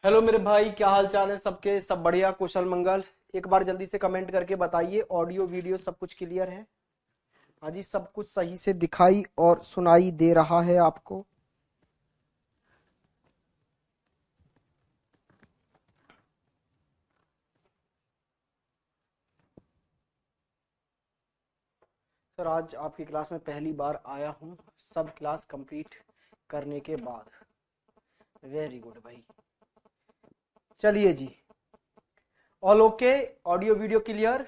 Hello मेरे भाई, क्या हाल चाल है सबके? सब बढ़िया, कुशल मंगल। एक बार जल्दी से कमेंट करके बताइए, ऑडियो वीडियो सब कुछ क्लियर है? हाँ जी, सब कुछ सही से दिखाई और सुनाई दे रहा है आपको? सर, आज आपकी क्लास में पहली बार आया हूँ, सब क्लास कंप्लीट करने के बाद। वेरी गुड भाई। चलिए जी, all okay, audio video clear.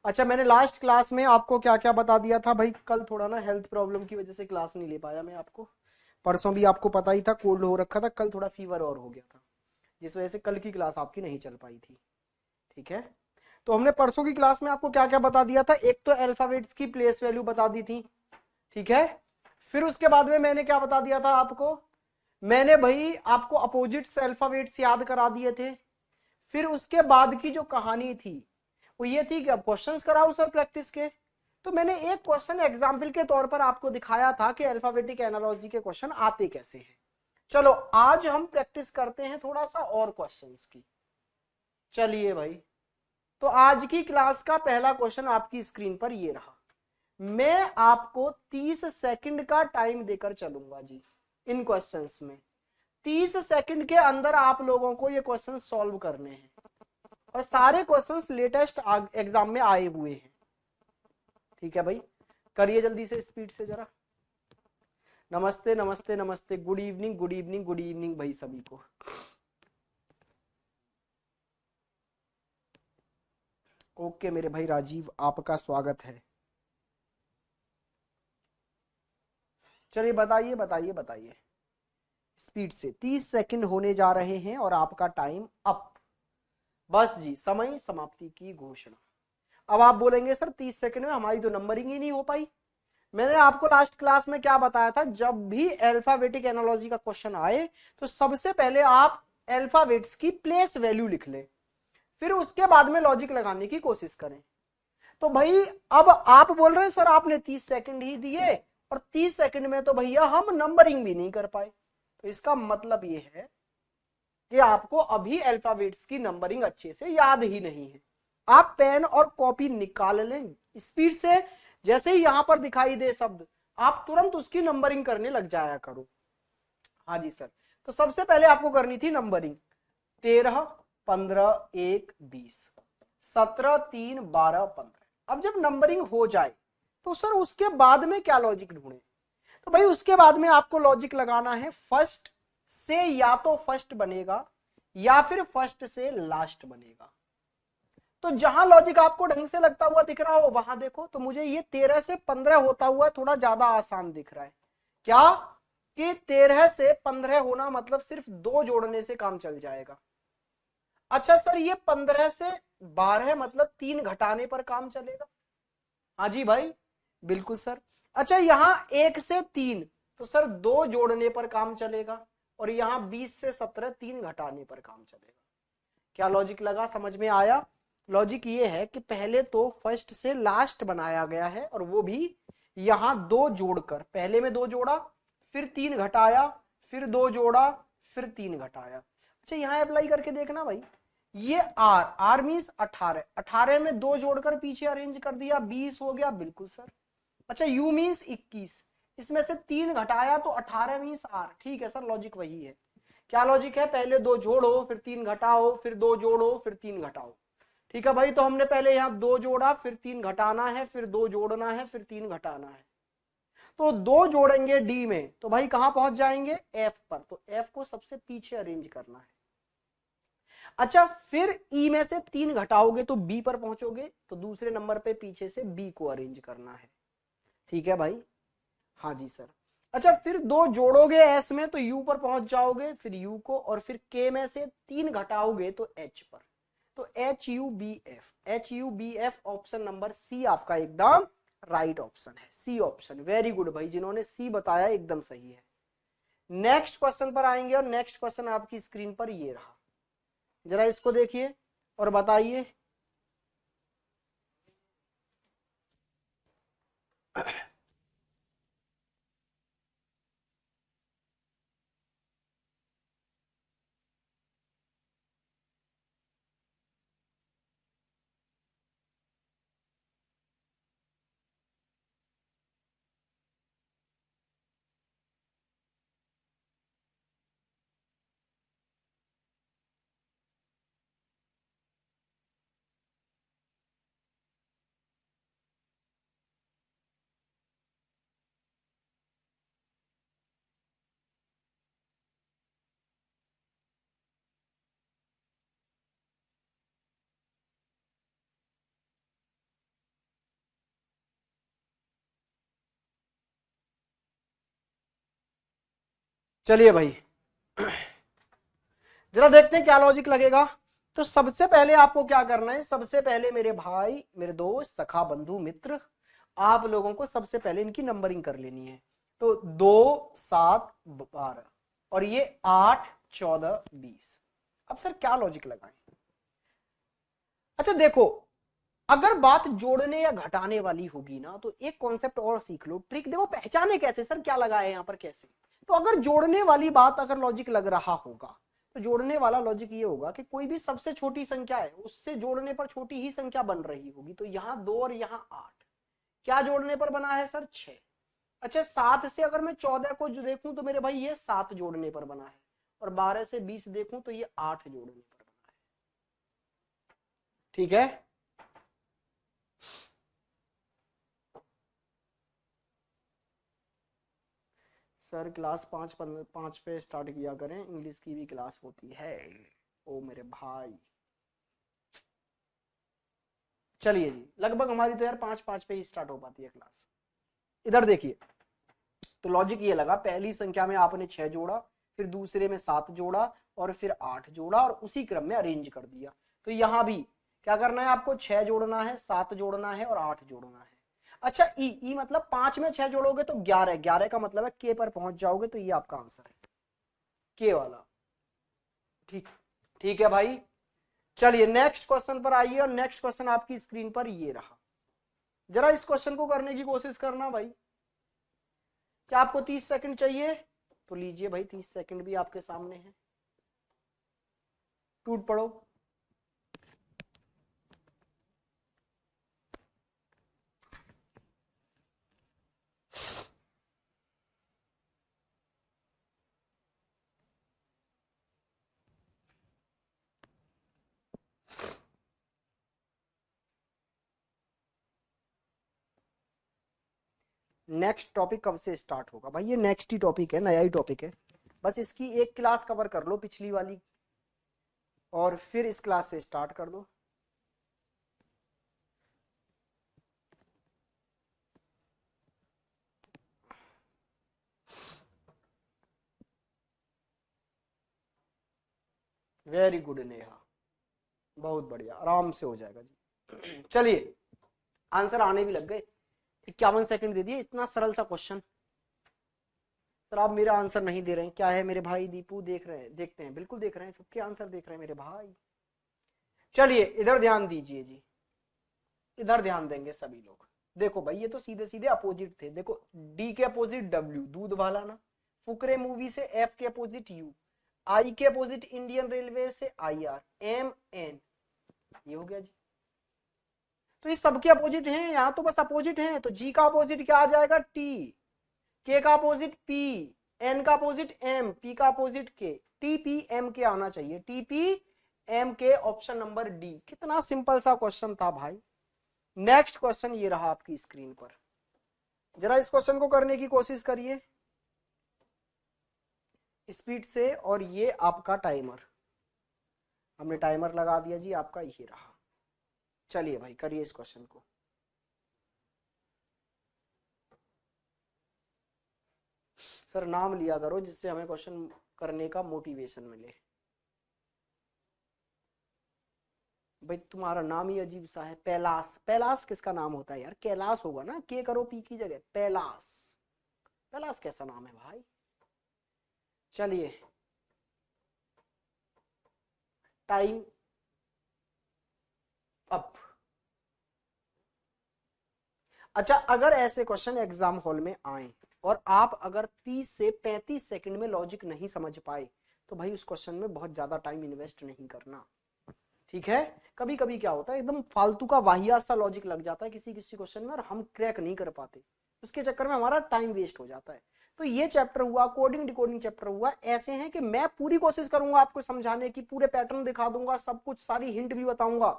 अच्छा, मैंने लास्ट क्लास में आपको क्या क्या बता दिया था भाई? कल थोड़ा ना हेल्थ प्रॉब्लम की वजह से क्लास नहीं ले पाया मैं आपको। परसों भी आपको पता ही था, कोल्ड हो रखा था, कल थोड़ा फीवर और हो गया था, जिस वजह से कल की क्लास आपकी नहीं चल पाई थी। ठीक है, तो हमने परसों की क्लास में आपको क्या क्या बता दिया था? एक तो अल्फाबेट्स की प्लेस वैल्यू बता दी थी। ठीक है, फिर उसके बाद में मैंने क्या बता दिया था आपको? मैंने भाई आपको अपोजिट्स अल्फाबेट्स याद करा दिए थे। फिर उसके बाद की जो कहानी थी वो ये थी कि अब क्वेश्चंस कराओ सर प्रैक्टिस के। तो मैंने एक क्वेश्चन एग्जाम्पल के तौर पर आपको दिखाया था कि अल्फाबेटिक एनालॉजी के क्वेश्चन आते कैसे हैं। चलो, आज हम प्रैक्टिस करते हैं थोड़ा सा और क्वेश्चंस की। चलिए भाई, तो आज की क्लास का पहला क्वेश्चन आपकी स्क्रीन पर ये रहा। मैं आपको 30 सेकंड का टाइम देकर चलूंगा जी इन क्वेश्चंस में। 30 सेकंड के अंदर आप लोगों को ये क्वेश्चन सॉल्व करने हैं, और सारे क्वेश्चंस लेटेस्ट एग्जाम में आए हुए हैं। ठीक है भाई, करिए जल्दी से, स्पीड से जरा। नमस्ते नमस्ते नमस्ते, good evening good evening good evening भाई सभी को। ओके मेरे भाई राजीव, आपका स्वागत है। चलिए बताइए बताइए बताइए, स्पीड से। 30 सेकंड होने जा रहे हैं और आपका टाइम अप। बस जी, समय समाप्ति की घोषणा। अब आप बोलेंगे सर 30 सेकंड में हमारी तो नंबरिंग ही नहीं हो पाई। मैंने आपको लास्ट क्लास में क्या बताया था? जब भी अल्फाबेटिक एनालॉजी का क्वेश्चन आए तो सबसे पहले आप अल्फाबेट्स की प्लेस वैल्यू लिख लें, फिर उसके बाद में लॉजिक लगाने की कोशिश करें। तो भाई, अब आप बोल रहे हैं सर आपने 30 सेकंड ही दिए, और 30 सेकंड में तो भैया हम नंबरिंग भी नहीं कर पाए। तो इसका मतलब यह है कि आपको अभी अल्फाबेट्स की नंबरिंग अच्छे से याद ही नहीं है। आप पेन और कॉपी निकाल लें स्पीड से, जैसे ही यहां पर दिखाई दे शब्द आप तुरंत उसकी नंबरिंग करने लग जाया करो। हाँ जी सर, तो सबसे पहले आपको करनी थी नंबरिंग। 13, 15, 1, 20, 17, 3, 12, 15। अब जब नंबरिंग हो जाए तो सर उसके बाद में क्या लॉजिक ढूंढे? तो भाई उसके बाद में आपको लॉजिक लगाना है फर्स्ट से, या तो फर्स्ट बनेगा या फिर फर्स्ट से लास्ट बनेगा। तो जहां लॉजिक आपको ढंग से लगता हुआ दिख रहा हो वहां देखो। तो मुझे ये 13 से 15 होता हुआ थोड़ा ज्यादा आसान दिख रहा है। क्या कि 13 से 15 होना मतलब सिर्फ दो जोड़ने से काम चल जाएगा। अच्छा सर, ये 15 से 12 मतलब तीन घटाने पर काम चलेगा? हाँ जी भाई, बिल्कुल सर। अच्छा, यहां 1 से 3, तो सर दो जोड़ने पर काम चलेगा, और यहां 20 से 17 तीन घटाने पर काम चलेगा। क्या लॉजिक लगा, समझ में आया? लॉजिक ये है कि पहले तो फर्स्ट से लास्ट बनाया गया है, और वो भी यहां दो जोड़कर। पहले में दो जोड़ा, फिर तीन घटाया, फिर दो जोड़ा, फिर तीन घटाया। अच्छा, यहां अप्लाई करके देखना भाई। ये आर आर मीन्स 18, 18 में दो जोड़कर पीछे अरेंज कर दिया, 20 हो गया, बिल्कुल सर। अच्छा, यू मीन्स 21, इसमें से तीन घटाया तो 18 मीन्स आर। ठीक है सर, लॉजिक वही है। क्या लॉजिक है? पहले दो जोड़ो, फिर तीन घटाओ, फिर दो जोड़ो, फिर तीन घटाओ। ठीक है भाई, तो हमने पहले यहां दो जोड़ा, फिर तीन घटाना है, फिर दो जोड़ना है, फिर तीन घटाना है। तो दो जोड़ेंगे डी में तो भाई कहां पहुंच जाएंगे? एफ पर। तो एफ को सबसे पीछे अरेंज करना है। अच्छा, फिर ई में से तीन घटाओगे तो बी पर पहुंचोगे, तो दूसरे नंबर पे पीछे से बी को अरेंज करना है। ठीक है भाई, हाँ जी सर। अच्छा, फिर दो जोड़ोगे एस में तो यू पर पहुंच जाओगे, फिर यू को, और फिर के में से तीन घटाओगे तो एच पर। तो H U B F, H U B F, option number C आपका एकदम राइट ऑप्शन है। सी ऑप्शन, वेरी गुड भाई, जिन्होंने सी बताया एकदम सही है। नेक्स्ट क्वेश्चन पर आएंगे, और नेक्स्ट क्वेश्चन आपकी स्क्रीन पर ये रहा। जरा इसको देखिए और बताइए। चलिए भाई जरा देखते हैं क्या लॉजिक लगेगा। तो सबसे पहले आपको क्या करना है, सबसे पहले मेरे भाई, मेरे दोस्त, सखा, बंधु, मित्र, आप लोगों को सबसे पहले इनकी नंबरिंग कर लेनी है। तो 2, 7, 12 और ये 8, 14, 20। अब सर क्या लॉजिक लगाएं? अच्छा देखो, अगर बात जोड़ने या घटाने वाली होगी ना तो एक कॉन्सेप्ट और सीख लो, ट्रिक। देखो पहचाने कैसे सर क्या लगा है यहाँ पर कैसे। तो अगर जोड़ने वाली बात अगर लॉजिक लग रहा होगा तो जोड़ने वाला लॉजिक ये होगा कि कोई भी सबसे छोटी संख्या है उससे जोड़ने पर छोटी ही संख्या बन रही होगी। तो यहाँ 2 और यहाँ 8 क्या जोड़ने पर बना है सर? 6। अच्छा 7 से अगर मैं 14 को जो देखूं तो मेरे भाई ये 7 जोड़ने पर बना है, और 12 से 20 देखूं तो ये 8 जोड़ने पर बना है। ठीक है, सर क्लास 5 पे स्टार्ट किया करें, इंग्लिश की भी क्लास होती है। ओ मेरे भाई, चलिए जी, लगभग हमारी तो यार 5 पे ही स्टार्ट हो पाती है क्लास। इधर देखिए, तो लॉजिक ये लगा, पहली संख्या में आपने 6 जोड़ा, फिर दूसरे में 7 जोड़ा और फिर 8 जोड़ा और उसी क्रम में अरेंज कर दिया। तो यहां भी क्या करना है आपको? 6 जोड़ना है, 7 जोड़ना है और 8 जोड़ना है। अच्छा ई मतलब 5 में 6 जोड़ोगे तो 11, 11 का मतलब है के पर पहुंच जाओगे, तो ये आपका आंसर है, के वाला। ठीक, ठीक है भाई। चलिए नेक्स्ट क्वेश्चन पर आइए, और नेक्स्ट क्वेश्चन आपकी स्क्रीन पर ये रहा। जरा इस क्वेश्चन को करने की कोशिश करना भाई। क्या आपको 30 सेकंड चाहिए? तो लीजिए भाई, 30 सेकंड भी आपके सामने है, टूट पड़ो। नेक्स्ट टॉपिक कब से स्टार्ट होगा भाई? ये नेक्स्ट ही टॉपिक है, नया ही टॉपिक है, बस इसकी एक क्लास कवर कर लो पिछली वाली, और फिर इस क्लास से स्टार्ट कर दो। वेरी गुड नेहा, बहुत बढ़िया, आराम से हो जाएगा जी। चलिए आंसर आने भी लग गए, 51 सेकंड दे दिए, इतना सरल सा क्वेश्चन। सर आप मेरा आंसर नहीं दे रहे हैं, क्या है मेरे भाई? दीपू देख रहे हैं, देखते हैं, बिल्कुल देख रहे हैं, सबके आंसर देख रहे हैं मेरे भाई। चलिए इधर ध्यान दीजिए जी, इधर ध्यान देंगे सभी लोग। देखो भाई ये तो सीधे सीधे अपोजिट थे। देखो डी के अपोजिट डब्ल्यू, दूध वाला ना। फुकरे मूवी से एफ के अपोजिट यू, आई के अपोजिट इंडियन रेलवे से आई आर, एम एन, ये हो गया जी। तो ये सबके अपोजिट हैं, यहाँ तो बस अपोजिट हैं। तो जी का अपोजिट क्या आ जाएगा? टी, के का अपोजिट पी, एन का अपोजिट एम, पी का अपोजिट के, टी पी एम के आना चाहिए, टी पी एम के, ऑप्शन नंबर डी। कितना सिंपल सा क्वेश्चन था भाई। नेक्स्ट क्वेश्चन ये रहा आपकी स्क्रीन पर, जरा इस क्वेश्चन को करने की कोशिश करिए स्पीड से। और ये आपका टाइमर, हमने टाइमर लगा दिया जी, आपका ये रहा। चलिए भाई करिए इस क्वेश्चन को। सर नाम लिया करो जिससे हमें क्वेश्चन करने का मोटिवेशन मिले। भाई तुम्हारा नाम ही अजीब सा है, पैलास। पैलास किसका नाम होता है यार? कैलाश होगा ना, के करो पी की जगह, पैलास। पैलास कैसा नाम है भाई? चलिए टाइम अप। अच्छा अगर ऐसे क्वेश्चन एग्जाम हॉल में आए और आप अगर 30 से 35 सेकंड में लॉजिक नहीं समझ पाए तो भाई उस क्वेश्चन में बहुत ज्यादा टाइम इन्वेस्ट नहीं करना। ठीक है, कभी कभी क्या होता है एकदम फालतू का वाहियात सा लॉजिक लग जाता है किसी किसी क्वेश्चन में और हम क्रैक नहीं कर पाते, उसके चक्कर में हमारा टाइम वेस्ट हो जाता है। तो ये चैप्टर हुआ, कोडिंग डिकोडिंग चैप्टर हुआ, ऐसे हैं कि मैं पूरी कोशिश करूंगा आपको समझाने की, पूरे पैटर्न दिखा दूंगा, सब कुछ, सारी हिंट भी बताऊंगा,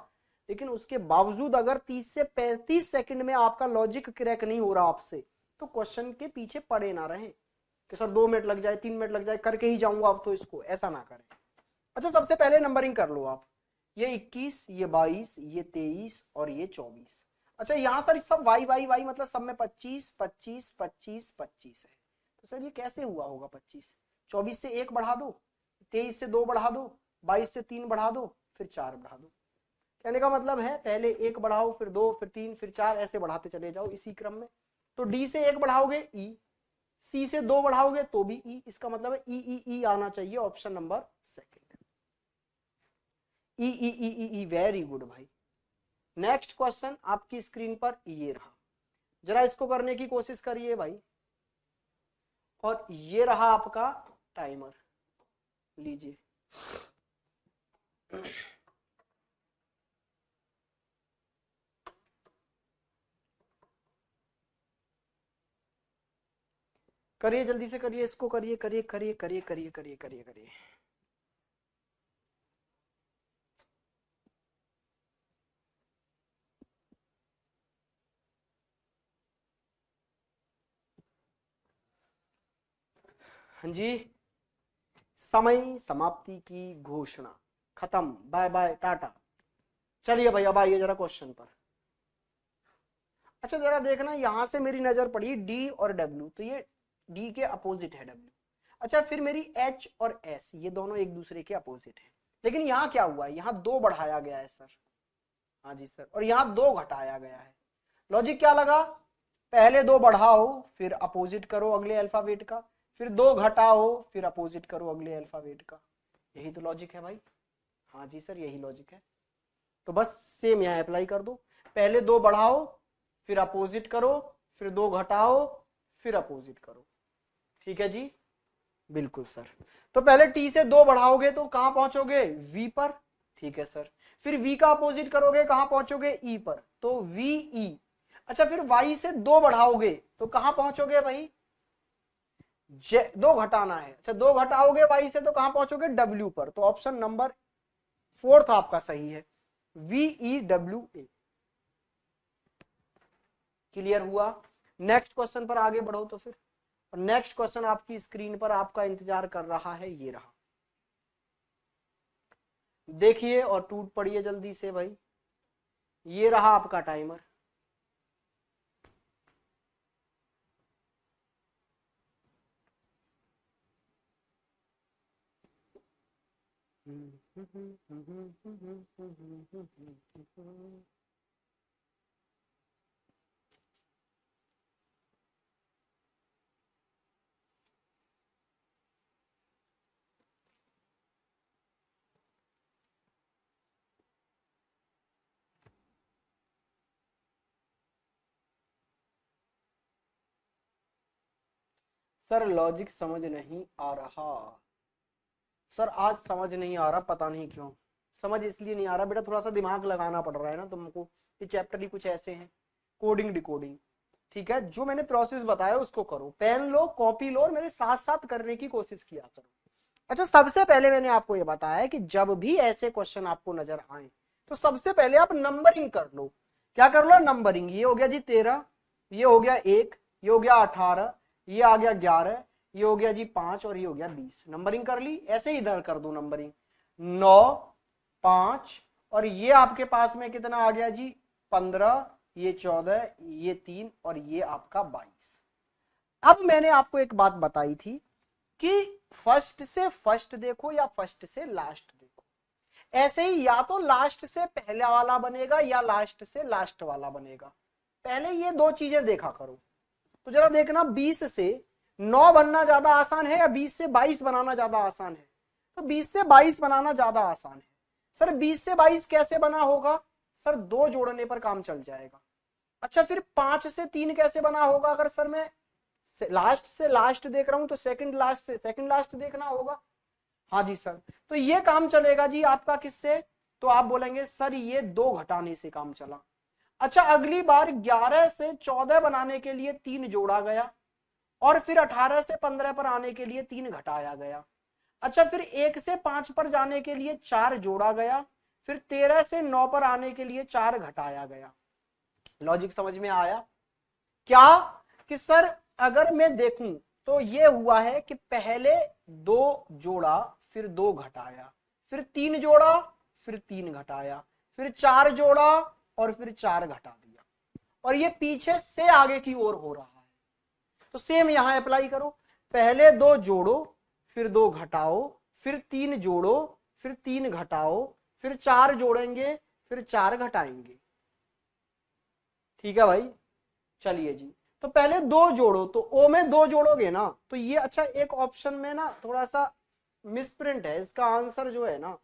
लेकिन उसके बावजूद अगर 30 से 35 सेकंड में आपका लॉजिक क्रैक नहीं हो रहा आपसे, तो क्वेश्चन के पीछे पड़े ना रहें कि सर 2 मिनट लग जाए, 3 मिनट लग जाए, करके ही जाऊंगा अब तो इसको, ऐसा ना करें। अच्छा सबसे पहले नंबरिंग कर लो आप, ये 21, ये 22, ये 23 और ये 24। अच्छा यहाँ सर सब वाई वाई वाई मतलब सब में 25 25 25 25 है। तो सर ये कैसे हुआ होगा 25? 24 से 1 बढ़ा दो, 23 से 2 बढ़ा दो, 22 से 3 बढ़ा दो, फिर 4 बढ़ा दो। कहने का मतलब है पहले 1 बढ़ाओ, फिर 2, फिर 3, फिर 4, ऐसे बढ़ाते चले जाओ इसी क्रम में। तो डी से 1 बढ़ाओगे ई, सी से 2 बढ़ाओगे तो भी ई, इसका मतलब है ई ई ई आना चाहिए ऑप्शन नंबर सेकंड। ई ई ई ई ई, वेरी गुड भाई। नेक्स्ट क्वेश्चन आपकी स्क्रीन पर ये रहा, जरा इसको करने की कोशिश करिए भाई। और ये रहा आपका टाइमर, लीजिए। करिए जल्दी से करिए इसको, करिए करिए करिए करिए करिए करिए करिए करिए। हाँ जी, समय समाप्ति की घोषणा, खत्म, बाय बाय टाटा। चलिए भाई अब आइए जरा क्वेश्चन पर। अच्छा जरा देखना, यहां से मेरी नजर पड़ी डी और डब्ल्यू, तो ये डी के अपोजिट है डब्ल्यू। अच्छा फिर मेरी एच और एस, ये दोनों एक दूसरे के अपोजिट है। लेकिन यहाँ क्या हुआ है, यहाँ 2 बढ़ाया गया है सर। हाँ जी सर, और यहाँ 2 घटाया गया है। लॉजिक क्या लगा, पहले 2 बढ़ाओ फिर अपोजिट करो अगले अल्फाबेट का, फिर 2 घटाओ फिर अपोजिट करो अगले अल्फाबेट का। यही तो लॉजिक है भाई। हाँ जी सर यही लॉजिक है। तो बस सेम यहाँ अप्लाई कर दो, पहले 2 बढ़ाओ फिर अपोजिट करो, फिर 2 घटाओ फिर अपोजिट करो। ठीक है जी, बिल्कुल सर। तो पहले टी से 2 बढ़ाओगे तो कहां पहुंचोगे, वी पर। ठीक है सर, फिर v का अपोजिट करोगे कहां पहुंचोगे, e पर, तो वी ई। अच्छा फिर y से 2 बढ़ाओगे तो कहां पहुंचोगे भाई, 2 घटाना है। अच्छा 2 घटाओगे y से तो कहां पहुंचोगे, w पर, तो ऑप्शन नंबर 4 आपका सही है, VEWA। क्लियर हुआ। नेक्स्ट क्वेश्चन पर आगे बढ़ो तो फिर। नेक्स्ट क्वेश्चन आपकी स्क्रीन पर आपका इंतजार कर रहा है, ये रहा, देखिए और टूट पड़िए जल्दी से भाई। ये रहा आपका टाइमर। सर लॉजिक समझ नहीं आ रहा सर, आज समझ नहीं आ रहा, पता नहीं क्यों समझ इसलिए नहीं आ रहा बेटा, थोड़ा सा दिमाग लगाना पड़ रहा है ना तुमको। ये चैप्टर ही कुछ ऐसे हैं, कोडिंग डिकोडिंग। ठीक है, जो मैंने प्रोसेस बताया उसको करो, पेन लो कॉपी लो और मेरे साथ साथ करने की कोशिश किया करो। अच्छा सबसे पहले मैंने आपको ये बताया कि जब भी ऐसे क्वेश्चन आपको नजर आए तो सबसे पहले आप नंबरिंग कर लो। क्या कर लो, नंबरिंग। ये हो गया जी 13, ये हो गया 1, ये हो गया 18, ये आ गया 11, ये हो गया जी 5 और ये हो गया 20। नंबरिंग कर ली, ऐसे ही इधर कर दो नंबरिंग, 9, 5 और ये आपके पास में कितना आ गया जी 15, ये 14, ये 3 और ये आपका 22। अब मैंने आपको एक बात बताई थी कि फर्स्ट से फर्स्ट देखो या फर्स्ट से लास्ट देखो। ऐसे ही या तो लास्ट से पहला वाला बनेगा या लास्ट से लास्ट वाला बनेगा। पहले ये 2 चीजें देखा करो। तो जरा देखना 20 से 9 बनना ज्यादा आसान है या 20 से 22 बनाना ज्यादा आसान है, तो 20 से 22 बनाना ज्यादा आसान है। सर 20 से 22 कैसे बना होगा, सर 2 जोड़ने पर काम चल जाएगा। अच्छा फिर 5 से 3 कैसे बना होगा, अगर सर मैं लास्ट से लास्ट देख रहा हूं तो सेकंड लास्ट से सेकंड लास्ट देखना होगा। हाँ जी सर, तो ये काम चलेगा जी आपका किससे, तो आप बोलेंगे सर ये 2 घटाने से काम चला। अच्छा अगली बार 11 से 14 बनाने के लिए 3 जोड़ा गया और फिर 18 से 15 पर आने के लिए 3 घटाया गया। अच्छा फिर 1 से 5 पर जाने के लिए 4 जोड़ा गया, फिर 13 से 9 पर आने के लिए 4 घटाया गया। लॉजिक समझ में आया क्या, कि सर अगर मैं देखूं तो ये हुआ है कि पहले 2 जोड़ा फिर 2 घटाया, फिर 3 जोड़ा फिर 3 घटाया, फिर 4 जोड़ा और फिर 4 घटा दिया, और ये पीछे से आगे की ओर हो रहा है। तो सेम यहां अप्लाई करो, पहले 2 जोड़ो फिर 2 घटाओ, फिर 3 जोड़ो, फिर 3 घटाओ, फिर 4 जोड़ेंगे, फिर 4 घटाएंगे। ठीक है भाई। चलिए जी, तो पहले 2 जोड़ो, तो ओ में 2 जोड़ोगे ना तो ये, अच्छा एक ऑप्शन में ना थोड़ा सा मिसप्रिंट है, इसका आंसर जो है ना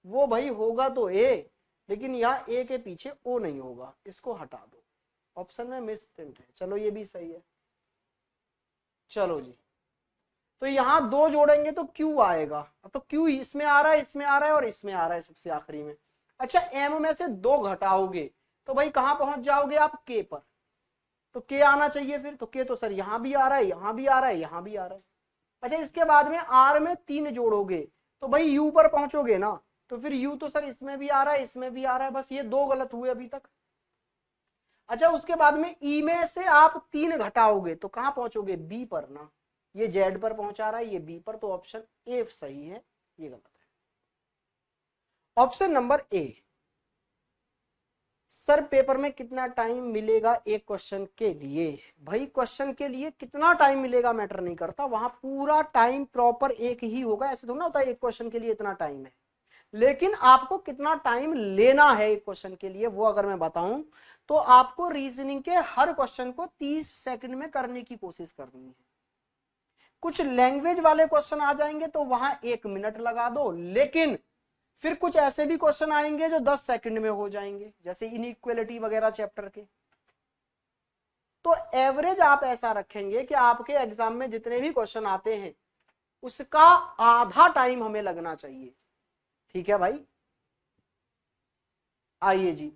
वो भाई होगा तो ए, लेकिन यहाँ ए के पीछे ओ नहीं होगा, इसको हटा दो, ऑप्शन में मिसप्रिंट है। चलो ये भी सही है। चलो जी, तो यहाँ 2 जोड़ेंगे तो क्यू आएगा, तो क्यू इसमें आ रहा है, इसमें आ रहा है और इसमें आ रहा है सबसे आखिरी में। अच्छा एम में से 2 घटाओगे तो भाई कहां पहुंच जाओगे आप, के पर, तो के आना चाहिए फिर, तो के तो सर यहां भी आ रहा है, यहां भी आ रहा है, यहां भी आ रहा है। अच्छा इसके बाद में आर में 3 जोड़ोगे तो भाई यू पर पहुंचोगे ना, तो फिर यू तो सर इसमें भी आ रहा है, इसमें भी आ रहा है, बस ये 2 गलत हुए अभी तक। अच्छा उसके बाद में ई में से आप 3 घटाओगे तो कहां पहुंचोगे, बी पर ना, ये जेड पर पहुंचा रहा है, ये बी पर, तो ऑप्शन ए सही है, ये गलत है। Option number A. Sir paper में कितना टाइम मिलेगा एक क्वेश्चन के लिए, भाई क्वेश्चन के लिए कितना टाइम मिलेगा मैटर नहीं करता, वहां पूरा टाइम प्रॉपर एक ही होगा, ऐसे थोड़ा ना होता है एक क्वेश्चन के लिए इतना टाइम है, लेकिन आपको कितना टाइम लेना है एक क्वेश्चन के लिए वो अगर मैं बताऊं तो आपको रीजनिंग के हर क्वेश्चन को 30 सेकंड में करने की कोशिश करनी है। कुछ लैंग्वेज वाले क्वेश्चन आ जाएंगे तो वहां 1 मिनट लगा दो, लेकिन फिर कुछ ऐसे भी क्वेश्चन आएंगे जो 10 सेकंड में हो जाएंगे, जैसे इनइक्वालिटी वगैरह चैप्टर के। तो एवरेज आप ऐसा रखेंगे कि आपके एग्जाम में जितने भी क्वेश्चन आते हैं उसका आधा टाइम हमें लगना चाहिए। ठीक है भाई। आइए जी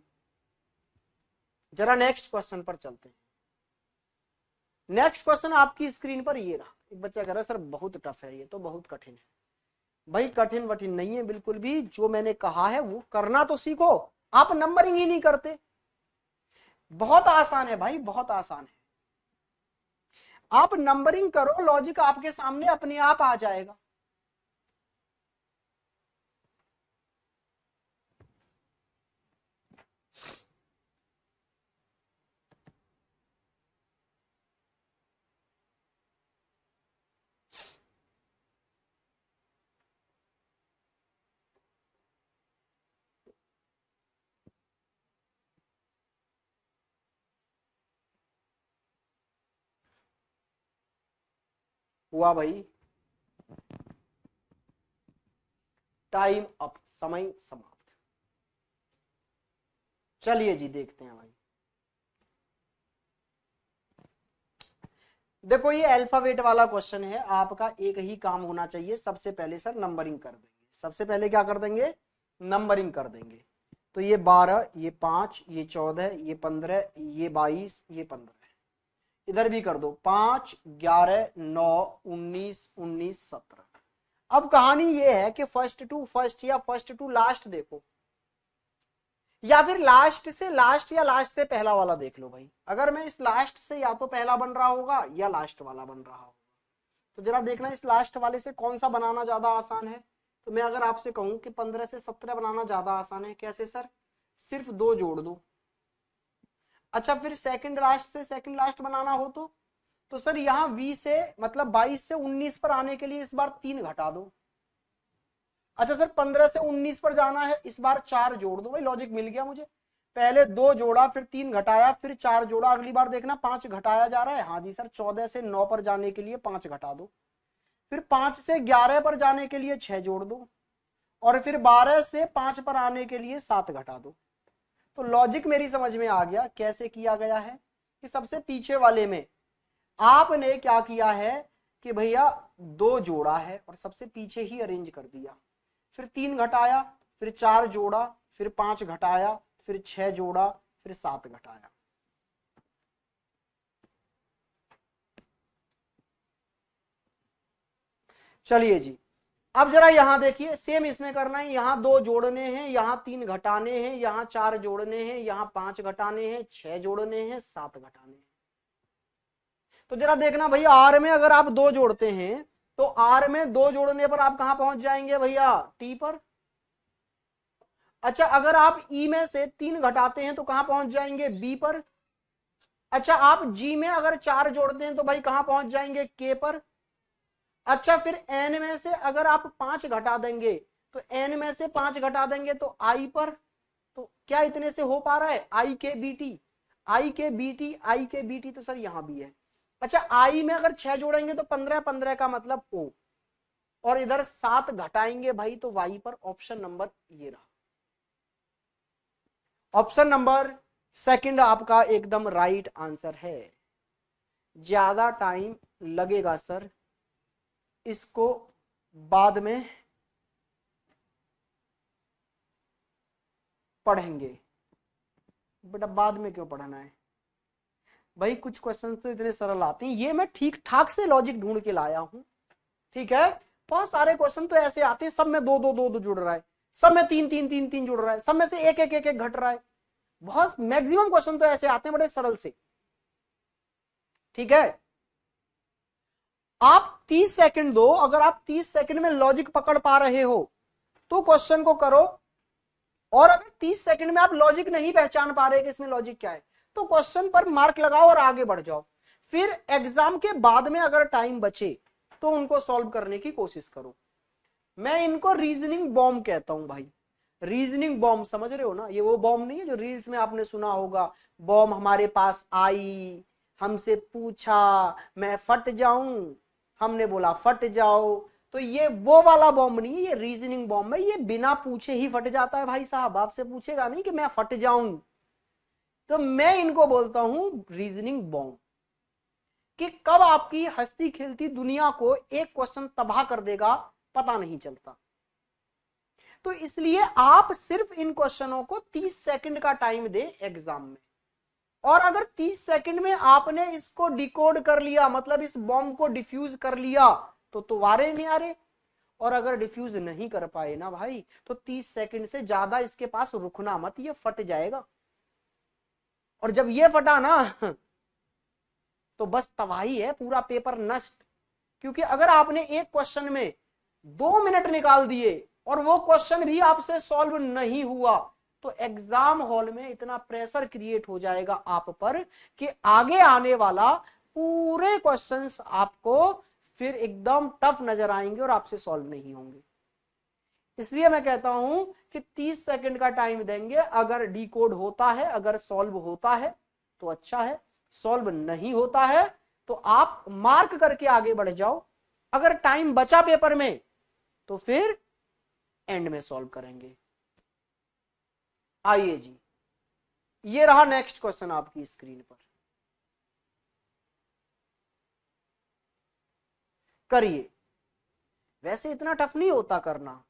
जरा नेक्स्ट क्वेश्चन पर चलते हैं। नेक्स्ट क्वेश्चन आपकी स्क्रीन पर ये रहा। एक बच्चा कह रहा है सर बहुत टफ है, ये तो बहुत कठिन है। भाई कठिन वठिन नहीं है बिल्कुल भी, जो मैंने कहा है वो करना तो सीखो, आप नंबरिंग ही नहीं करते। बहुत आसान है भाई, बहुत आसान है, आप नंबरिंग करो, लॉजिक आपके सामने अपने आप आ जाएगा। हुआ भाई, टाइम अप, समय समाप्त। चलिए जी देखते हैं भाई। देखो ये अल्फाबेट वाला क्वेश्चन है, आपका एक ही काम होना चाहिए, सबसे पहले सर नंबरिंग कर देंगे, सबसे पहले क्या कर देंगे, नंबरिंग कर देंगे। तो ये 12, ये 5, ये 14, ये 15, ये 22, ये 15, इधर भी कर दो 5, 11, 9, 19, 19, 17। अब कहानी ये है कि फर्स्ट टू फर्स्ट या फर्स्ट टू लास्ट देखो, या फिर लास्ट से लास्ट या लास्ट से पहला वाला देख लो भाई। अगर मैं इस लास्ट से या तो पहला बन रहा होगा या लास्ट वाला बन रहा होगा, तो जरा देखना इस लास्ट वाले से कौन सा बनाना ज्यादा आसान है। तो मैं अगर आपसे कहूं कि 15 से 17 बनाना ज्यादा आसान है, कैसे सर, सिर्फ 2 जोड़ दो। अच्छा फिर सेकंड लास्ट से सेकंड लास्ट बनाना हो तो सर यहाँ 20 से मतलब 22 से 19 पर आने के लिए इस बार 3 घटा दो। अच्छा सर 15 से 19 पर जाना है, इस बार 4 जोड़ दो। भाई लॉजिक मिल गया मुझे, पहले 2 जोड़ा, फिर 3 घटाया, फिर 4 जोड़ा, अगली बार देखना 5 घटाया जा रहा है। हाँ जी सर 14 से 9 पर जाने के लिए 5 घटा दो, फिर 5 से 11 पर जाने के लिए 6 जोड़ दो, और फिर 12 से 5 पर आने के लिए 7 घटा दो। तो लॉजिक मेरी समझ में आ गया कैसे किया गया है, कि सबसे पीछे वाले में आपने क्या किया है कि भैया 2 जोड़ा है और सबसे पीछे ही अरेंज कर दिया, फिर 3 घटाया, फिर 4 जोड़ा, फिर 5 घटाया, फिर 6 जोड़ा, फिर 7 घटाया। चलिए जी अब जरा यहां देखिए, सेम इसमें करना है, यहां 2 जोड़ने हैं, यहां 3 घटाने हैं, यहां 4 जोड़ने हैं, यहां 5 घटाने हैं, 6 जोड़ने हैं, 7 घटाने हैं। तो जरा देखना भैया, आर में अगर आप 2 जोड़ते हैं तो आर में 2 जोड़ने पर आप कहां पहुंच जाएंगे भैया, टी पर। अच्छा अगर आप ई में से 3 घटाते हैं तो कहां पहुंच जाएंगे, बी पर। अच्छा आप जी में अगर 4 जोड़ते हैं तो भाई कहां पहुंच जाएंगे, के पर। अच्छा फिर n में से अगर आप 5 घटा देंगे तो n में से 5 घटा देंगे तो i पर, तो क्या इतने से हो पा रहा है, i के bt, i के bt, i के bt, तो सर यहां भी है। अच्छा i में अगर 6 जोड़ेंगे तो 15, 15 का मतलब o, और इधर 7 घटाएंगे भाई तो y पर। ऑप्शन नंबर ये रहा, ऑप्शन नंबर सेकंड आपका एकदम राइट आंसर है। ज्यादा टाइम लगेगा सर, इसको बाद में पढ़ेंगे। बेटा बाद में क्यों पढ़ना है भाई, कुछ क्वेश्चन तो इतने सरल आते हैं, ये मैं ठीक ठाक से लॉजिक ढूंढ के लाया हूं, ठीक है। बहुत सारे क्वेश्चन तो ऐसे आते हैं सब में दो दो दो दो जुड़ रहा है, सब में तीन तीन तीन तीन जुड़ रहा है, सब में से एक एक एक एक घट रहा है। बहुत मैक्सिमम क्वेश्चन तो ऐसे आते हैं बड़े सरल से, ठीक है। आप 30 सेकंड दो, अगर आप 30 सेकंड में लॉजिक पकड़ पा रहे हो तो क्वेश्चन को करो, और अगर 30 सेकंड में आप लॉजिक नहीं पहचान पा रहे कि इसमें लॉजिक क्या है तो क्वेश्चन पर मार्क लगाओ और आगे बढ़ जाओ। फिर एग्जाम के बाद में अगर टाइम बचे तो उनको सॉल्व करने की कोशिश करो। मैं इनको रीजनिंग बॉम्ब कहता हूं भाई, रीजनिंग बॉम्ब, समझ रहे हो ना। ये वो बॉम्ब नहीं है जो रील्स में आपने सुना होगा, बॉम्ब हमारे पास आई, हमसे पूछा मैं फट जाऊं, हमने बोला फट जाओ। तो ये वो वाला बॉम्ब नहीं है, ये रीजनिंग बॉम्ब है, ये बिना पूछे ही फट जाता है भाई साहब, आपसे पूछेगा नहीं कि मैं फट जाऊं। तो मैं इनको बोलता हूं रीजनिंग बॉम्ब, कि कब आपकी हंसती खेलती दुनिया को एक क्वेश्चन तबाह कर देगा पता नहीं चलता। तो इसलिए आप सिर्फ इन क्वेश्चनों को 30 सेकंड का टाइम दें एग्जाम में, और अगर 30 सेकंड में आपने इसको डिकोड कर लिया, मतलब इस बॉम्ब को डिफ्यूज कर लिया तो वारे नहीं आ रहे, और अगर डिफ्यूज नहीं कर पाए ना भाई तो 30 सेकंड से ज्यादा इसके पास रुकना मत, ये फट जाएगा। और जब ये फटा ना तो बस तबाही है, पूरा पेपर नष्ट। क्योंकि अगर आपने एक क्वेश्चन में 2 मिनट निकाल दिए और वो क्वेश्चन भी आपसे सॉल्व नहीं हुआ तो एग्जाम हॉल में इतना प्रेशर क्रिएट हो जाएगा आप पर कि आगे आने वाला पूरे क्वेश्चंस आपको फिर एकदम टफ नजर आएंगे और आपसे सॉल्व नहीं होंगे। इसलिए मैं कहता हूं कि 30 सेकंड का टाइम देंगे, अगर डिकोड होता है, अगर सॉल्व होता है तो अच्छा है, सॉल्व नहीं होता है तो आप मार्क करके आगे बढ़ जाओ। अगर टाइम बचा पेपर में तो फिर एंड में सॉल्व करेंगे। आइए जी, ये रहा नेक्स्ट क्वेश्चन आपकी स्क्रीन पर, करिए। वैसे इतना टफ नहीं होता करना,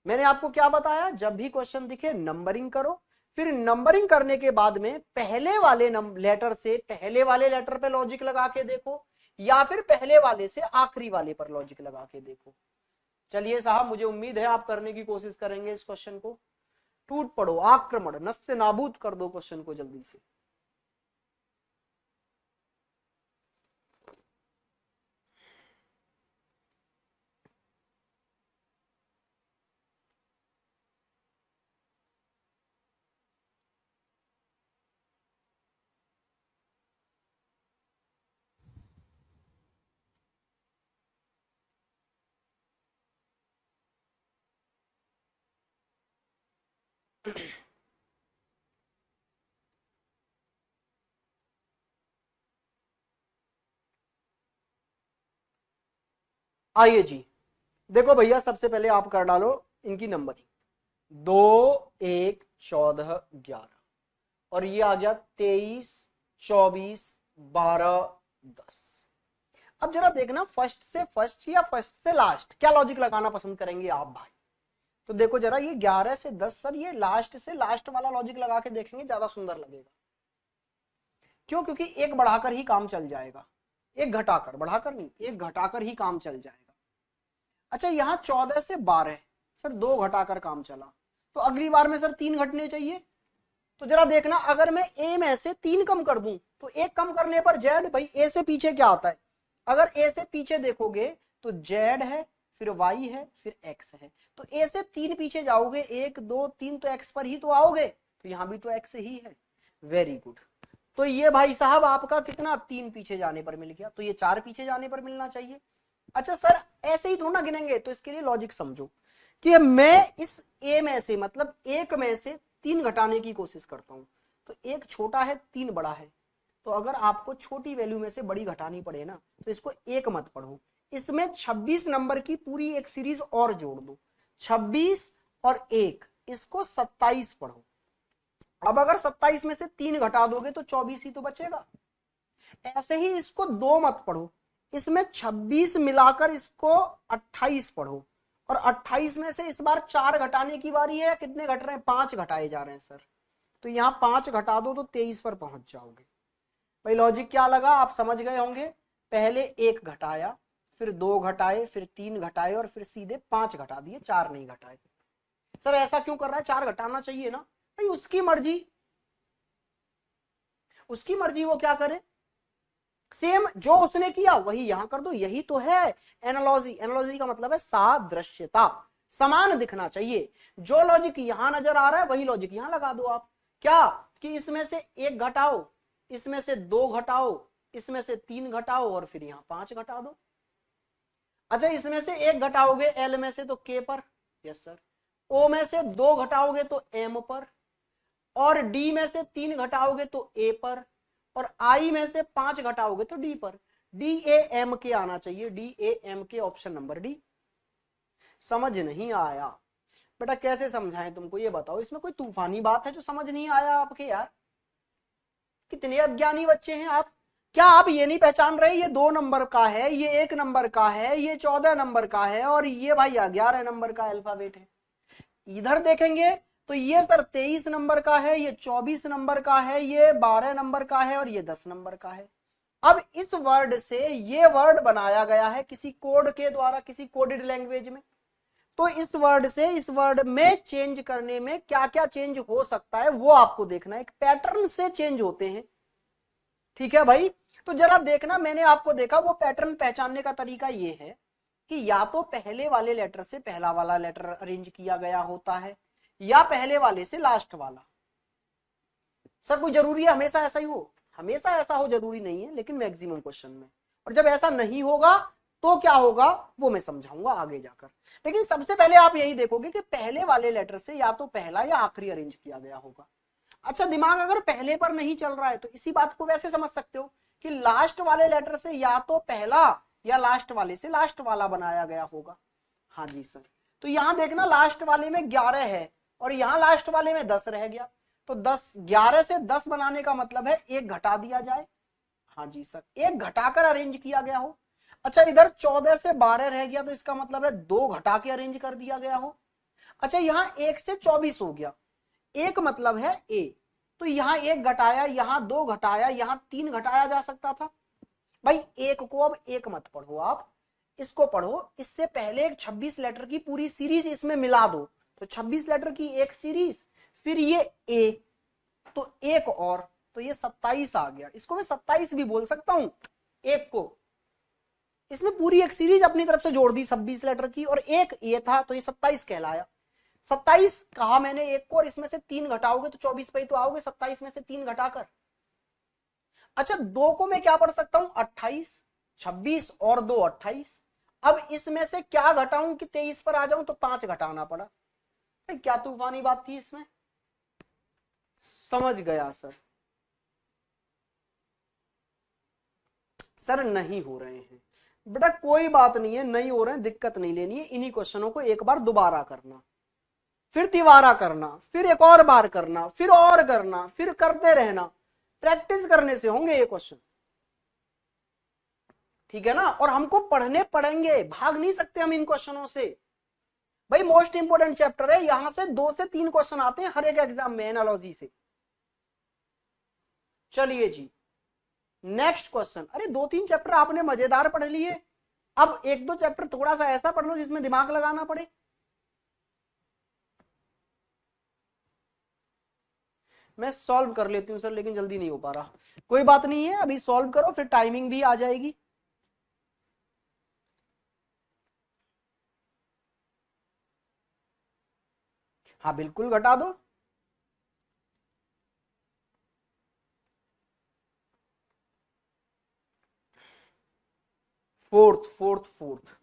मैंने आपको क्या बताया, जब भी क्वेश्चन दिखे नंबरिंग करो, फिर नंबरिंग करने के बाद में पहले वाले लेटर से पहले वाले लेटर पे लॉजिक लगा के देखो, या फिर पहले वाले से आखिरी वाले पर लॉजिक लगा के देखो। चलिए साहब, मुझे उम्मीद है आप करने की कोशिश करेंगे इस क्वेश्चन को। टूट पड़ो, आक्रमण, नस्ते नाबूद कर दो क्वेश्चन को जल्दी से। आइए जी, देखो भैया, सबसे पहले आप कर डालो इनकी नंबरिंग, 2, 1, 14, 11, और ये आ गया 23, 24, 12, 10। अब जरा देखना, फर्स्ट से फर्स्ट या फर्स्ट से लास्ट, क्या लॉजिक लगाना पसंद करेंगे आप भाई। तो देखो जरा, ये 11 से 10 सर, ये लास्ट से लास्ट वाला लॉजिक लगा के देखेंगे, ज्यादा सुंदर लगेगा। क्यों? क्योंकि एक बढ़ाकर ही काम चल जाएगा, एक घटाकर, बढ़ाकर नहीं, एक घटाकर ही काम चल जाएगा। अच्छा, यहाँ 14 से 12 सर 2 घटाकर काम चला, तो अगली बार में सर 3 घटने चाहिए। तो जरा देखना, अगर मैं ए में से 3 कम कर दूं तो एक कम करने पर जेड, भाई ए से पीछे क्या आता है, अगर ए से पीछे देखोगे तो जेड है, फिर वाई है, फिर एक्स है। तो ए से 3 पीछे जाओगे, 1 2 3, तो एक्स पर ही तो आओगे, तो यहां भी तो एक्स ही है। Very good. तो ये भाई साहब आपका कितना, 3 पीछे जाने पर मिल गया, तो ये 4 पीछे जाने पर मिलना चाहिए। अच्छा सर ऐसे ही थोड़ा ना गिनेंगे, तो इसके लिए लॉजिक समझो कि मैं इस ए में से मतलब एक में से 3 घटाने की कोशिश करता हूं, तो एक छोटा है 3 बड़ा है, तो अगर आपको छोटी वैल्यू में से बड़ी घटानी पड़े ना तो इसको एक मत पढ़ो, इसमें 26 नंबर की पूरी एक सीरीज और जोड़ दो, 26 और 1 इसको 27 पढ़ो। अब अगर 27 में से 3 घटा दोगे तो 24 ही तो बचेगा। ऐसे ही इसको 2 मत पढ़ो, इसमें 26 मिलाकर इसको 28 पढ़ो, और 28 में से इस बार 4 घटाने की बारी है, कितने घट रहे हैं, 5 घटाए जा रहे हैं सर, तो यहां 5 घटा दो तो 23 पर पहुंच जाओगे। भाई लॉजिक क्या लगा, आप समझ गए होंगे, पहले 1 घटाया, फिर 2 घटाए, फिर 3 घटाए, और फिर सीधे 5 घटा दिए, 4 नहीं घटाए। सर ऐसा क्यों कर रहा है, 4 घटाना चाहिए ना। भाई उसकी मर्जी, उसकी मर्जी, वो क्या करे, सेम जो उसने किया वही यहां कर दो, यही तो है एनालॉजी। एनालॉजी का मतलब है सादृश्यता, समान दिखना चाहिए। जो लॉजिक यहां नजर आ रहा है वही लॉजिक यहां लगा दो आप। क्या कि इसमें से 1 घटाओ, इसमें से 2 घटाओ, इसमें से 3 घटाओ, और फिर यहां 5 घटा दो। अच्छा इसमें से 1 घटाओगे एल में से तो के पर, यस सर। ओ में से 2 घटाओगे तो एम पर, और डी में से 3 घटाओगे तो ए पर, और आई में से 5 घटाओगे तो डी पर। डी ए एम के आना चाहिए, डी ए एम के, ऑप्शन नंबर डी। समझ नहीं आया बेटा, कैसे समझाएं तुमको ये बताओ, इसमें कोई तूफानी बात है जो समझ नहीं आया आपके यार, कितने अज्ञानी बच्चे हैं आप। क्या आप ये नहीं पहचान रहे, ये 2 नंबर का है, ये 1 नंबर का है, ये 14 नंबर का है, और ये भाई 11 नंबर का अल्फाबेट है। इधर देखेंगे तो ये सर 23 नंबर का है, ये 24 नंबर का है, ये 12 नंबर का है, और ये 10 नंबर का है। अब इस वर्ड से ये वर्ड बनाया गया है किसी कोड के द्वारा, किसी कोडेड लैंग्वेज में, तो इस वर्ड से इस वर्ड में चेंज करने में क्या क्या चेंज हो सकता है वो आपको देखना है, एक पैटर्न से चेंज होते हैं। ठीक है भाई, तो जरा देखना, मैंने आपको देखा वो पैटर्न पहचानने का तरीका ये है कि या तो पहले वाले लेटर से पहला वाला लेटर अरेंज किया गया होता है, या पहले वाले से लास्ट वाला। सर कोई जरूरी है हमेशा ऐसा ही हो, हमेशा ऐसा हो जरूरी नहीं है, लेकिन मैक्सिमम क्वेश्चन में। और जब ऐसा नहीं होगा तो क्या होगा वो मैं समझाऊंगा आगे जाकर, लेकिन सबसे पहले आप यही देखोगे कि पहले वाले लेटर से या तो पहला या आखिरी अरेंज किया गया होगा। अच्छा दिमाग अगर पहले पर नहीं चल रहा है तो इसी बात को वैसे समझ सकते हो कि लास्ट वाले लेटर से या तो पहला या लास्ट वाले से लास्ट वाला बनाया गया होगा। हाँ जी सर, तो यहां देखना लास्ट वाले में 11 है और यहां लास्ट वाले में 10 रह गया, तो 10 11 से 10 बनाने का मतलब है 1 घटा दिया जाए। हाँ जी सर, 1 घटाकर अरेंज किया गया हो। अच्छा इधर 14 से 12 रह गया तो इसका मतलब है 2 घटा के अरेंज कर दिया गया हो। अच्छा यहाँ 1 से 24 हो गया, एक मतलब है ए, तो यहां 1 घटाया, यहां 2 घटाया, यहां 3 घटाया जा सकता था। भाई एक को अब एक मत पढ़ो आप, इसको पढ़ो, इससे पहले एक 26 लेटर की पूरी सीरीज इसमें मिला दो, तो 26 लेटर की एक सीरीज, फिर ये ए, तो एक और, तो ये 27 आ गया, इसको मैं 27 भी बोल सकता हूं एक को। इसमें पूरी एक सीरीज अपनी तरफ से जोड़ दी 26 लेटर की, और एक ये था तो ये 27 कहलाया। 27 कहा मैंने एक को, और इसमें से 3 घटाओगे तो 24 पे ही तो आओगे 27 में से 3 घटाकर। अच्छा 2 को मैं क्या पढ़ सकता हूं 28, 26 और 2 28। अब इसमें से क्या घटाऊं कि 23 पर आ जाऊं, तो 5 घटाना पड़ा। क्या तूफानी बात थी इसमें, समझ गया सर। सर नहीं हो रहे हैं बेटा, कोई बात नहीं है, नहीं हो रहे हैं, दिक्कत नहीं लेनी है, इन्हीं क्वेश्चनों को एक बार दोबारा करना, फिर तिबारा करना, फिर एक और बार करना, फिर और करना, फिर करते रहना, प्रैक्टिस करने से होंगे ये क्वेश्चन। ठीक है ना, और हमको पढ़ने पड़ेंगे, भाग नहीं सकते हम इन क्वेश्चनों से। भाई मोस्ट इंपोर्टेंट चैप्टर है, यहां से 2 से 3 क्वेश्चन आते हैं हर एक एग्जाम में एनालॉजी से। चलिए जी नेक्स्ट क्वेश्चन। अरे 2-3 चैप्टर आपने मजेदार पढ़ लिए, अब 1-2 चैप्टर थोड़ा सा ऐसा पढ़ लो जिसमें दिमाग लगाना पड़े। मैं सॉल्व कर लेती हूँ सर, लेकिन जल्दी नहीं हो पा रहा, कोई बात नहीं है, अभी सॉल्व करो फिर टाइमिंग भी आ जाएगी। हाँ बिल्कुल घटा दो। Fourth fourth fourth.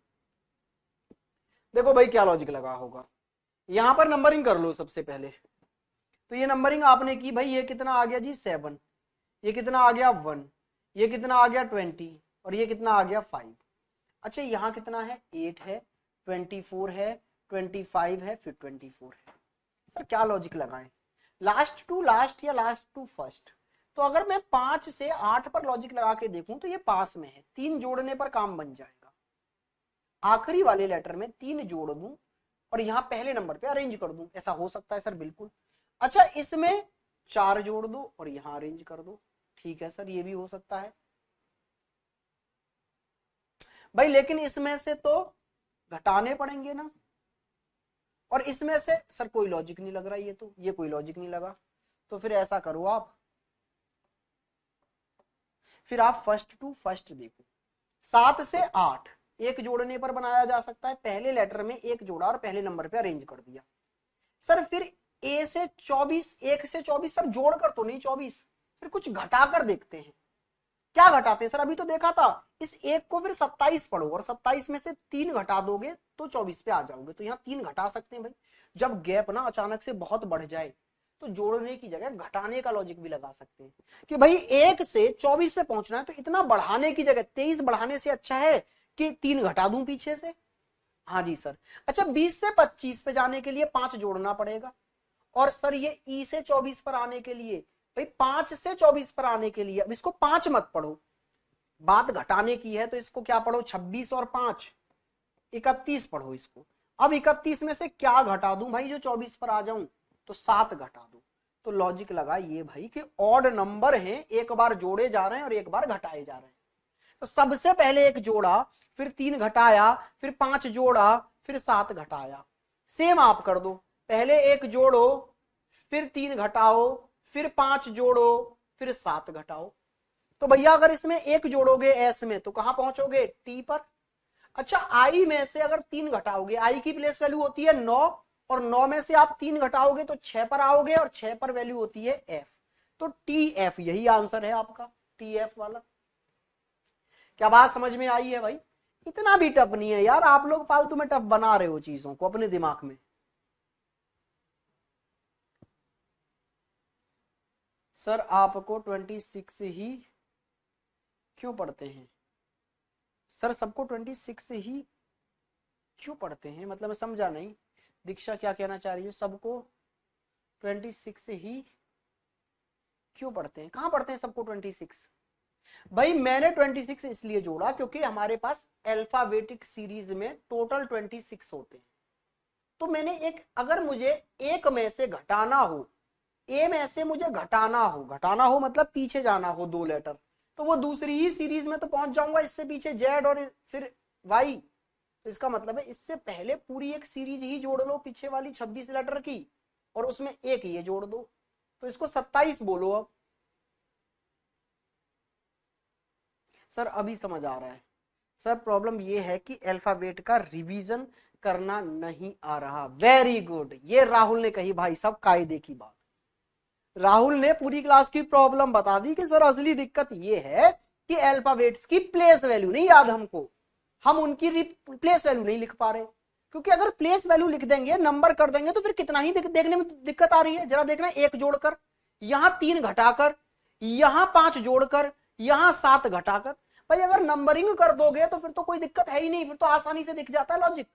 देखो भाई क्या लॉजिक लगा होगा, यहां पर नंबरिंग कर लो सबसे पहले। तो ये नंबरिंग आपने की भाई, ये कितना आ गया जी 7, ये कितना आ गया 1, ये कितना आ गया 20, और ये कितना आ गया 5। अच्छा यहाँ कितना है 8 है, 24 है, 25 है, फिर 24 है। सर क्या लॉजिक लगाएं, लास्ट टू लास्ट या लास्ट टू फर्स्ट? तो अगर मैं 5 से 8 पर लॉजिक लगा के देखूं तो ये पास में है, 3 जोड़ने पर काम बन जाएगा। आखिरी वाले लेटर में 3 जोड़ दूं और यहां पहले नंबर पे अरेंज कर दूं, ऐसा हो सकता है सर? बिल्कुल। अच्छा इसमें 4 जोड़ दो और यहां अरेंज कर दो, ठीक है सर ये भी हो सकता है भाई, लेकिन इसमें से तो घटाने पड़ेंगे ना, और इसमें से सर कोई लॉजिक नहीं लग रहा, ये तो ये कोई लॉजिक नहीं लगा। तो फिर ऐसा करो आप, फिर आप फर्स्ट टू फर्स्ट देखो। 7 से 8 एक जोड़ने पर बनाया जा सकता है, पहले लेटर में एक जोड़ा और पहले नंबर पे अरेंज कर दिया। सर फिर ए से 24, 1 से 24 सर जोड़कर तो नहीं 24, फिर कुछ घटाकर देखते हैं। क्या घटाते हैं सर? अभी तो देखा था, इस एक को फिर 27 पढ़ो और 27 में से 3 घटा दोगे तो 24 पे आ जाओगे। तो यहाँ 3 घटा सकते हैं भाई, जब गैप ना अचानक से बहुत बढ़ जाए तो जोड़ने की जगह घटाने का लॉजिक भी लगा सकते हैं कि भाई 1 से 24 पे पहुंचना है तो इतना बढ़ाने की जगह 23 बढ़ाने से अच्छा है कि 3 घटा दूं पीछे से। हाँ जी सर। अच्छा 20 से 25 पे जाने के लिए 5 जोड़ना पड़ेगा, और सर ये ई से 24 पर आने के लिए भाई 5 से 24 पर आने के लिए, अब इसको 5 मत पढ़ो, बात घटाने की है तो इसको क्या पढ़ो 26 और 5 31 पढ़ो इसको। अब 31 में से क्या घटा दूं भाई जो 24 पर आ जाऊं? तो 7 घटा दूं। तो लॉजिक लगा ये भाई कि ऑड नंबर हैं, एक बार जोड़े जा रहे हैं और एक बार घटाए जा रहे हैं। तो सबसे पहले एक जोड़ा, फिर 3 घटाया, फिर 5 जोड़ा, फिर 7 घटाया। सेम आप कर दो, पहले एक जोड़ो, फिर 3 घटाओ, फिर 5 जोड़ो, फिर 7 घटाओ। तो भैया अगर इसमें एक जोड़ोगे एस में तो कहां पहुंचोगे? टी पर। अच्छा आई में से अगर 3 घटाओगे, आई की प्लेस वैल्यू होती है 9, और 9 में से आप 3 घटाओगे तो 6 पर आओगे, और 6 पर वैल्यू होती है एफ। तो टी एफ यही आंसर है आपका, टी एफ वाला। क्या बात समझ में आई है भाई? इतना भी टफ नहीं है यार, आप लोग फालतू में टफ बना रहे हो चीजों को अपने दिमाग में। सर आपको 26 ही क्यों पढ़ते हैं? सर सबको 26 ही क्यों पढ़ते हैं, मतलब मैं समझा नहीं, दीक्षा क्या कहना चाह रही है? सबको 26 ही क्यों पढ़ते हैं? कहां पढ़ते हैं सबको 26? भाई मैंने 26 इसलिए जोड़ा क्योंकि हमारे पास अल्फाबेटिक सीरीज में टोटल 26 होते हैं। तो मैंने एक, अगर मुझे एक में से घटाना हो, ए में से मुझे घटाना हो मतलब पीछे जाना हो 2 लेटर, तो वो दूसरी ही सीरीज में तो पहुंच जाऊंगा, इससे पीछे जेड और फिर वाई। तो इसका मतलब है इससे पहले पूरी एक सीरीज ही जोड़ लो पीछे वाली 26 लेटर की, और उसमें एक ये जोड़ दो, तो इसको 27 बोलो। अब सर अभी समझ आ रहा है। सर प्रॉब्लम ये है कि अल्फाबेट का रिवीजन करना नहीं आ रहा। वेरी गुड, ये राहुल ने कही भाई सब कायदे की बात। राहुल ने पूरी क्लास की प्रॉब्लम बता दी कि सर असली दिक्कत ये है कि अल्फाबेट्स की प्लेस वैल्यू नहीं याद हमको, हम उनकी प्लेस वैल्यू नहीं लिख पा रहे। क्योंकि अगर प्लेस वैल्यू लिख देंगे, नंबर कर देंगे, तो फिर कितना ही देखने में दिक्कत आ रही है। जरा देखना, एक जोड़कर, यहां 3 घटाकर, यहां 5 जोड़कर, यहां 7 घटाकर। भाई अगर नंबरिंग कर दोगे तो फिर तो कोई दिक्कत है ही नहीं, फिर तो आसानी से दिख जाता है लॉजिक।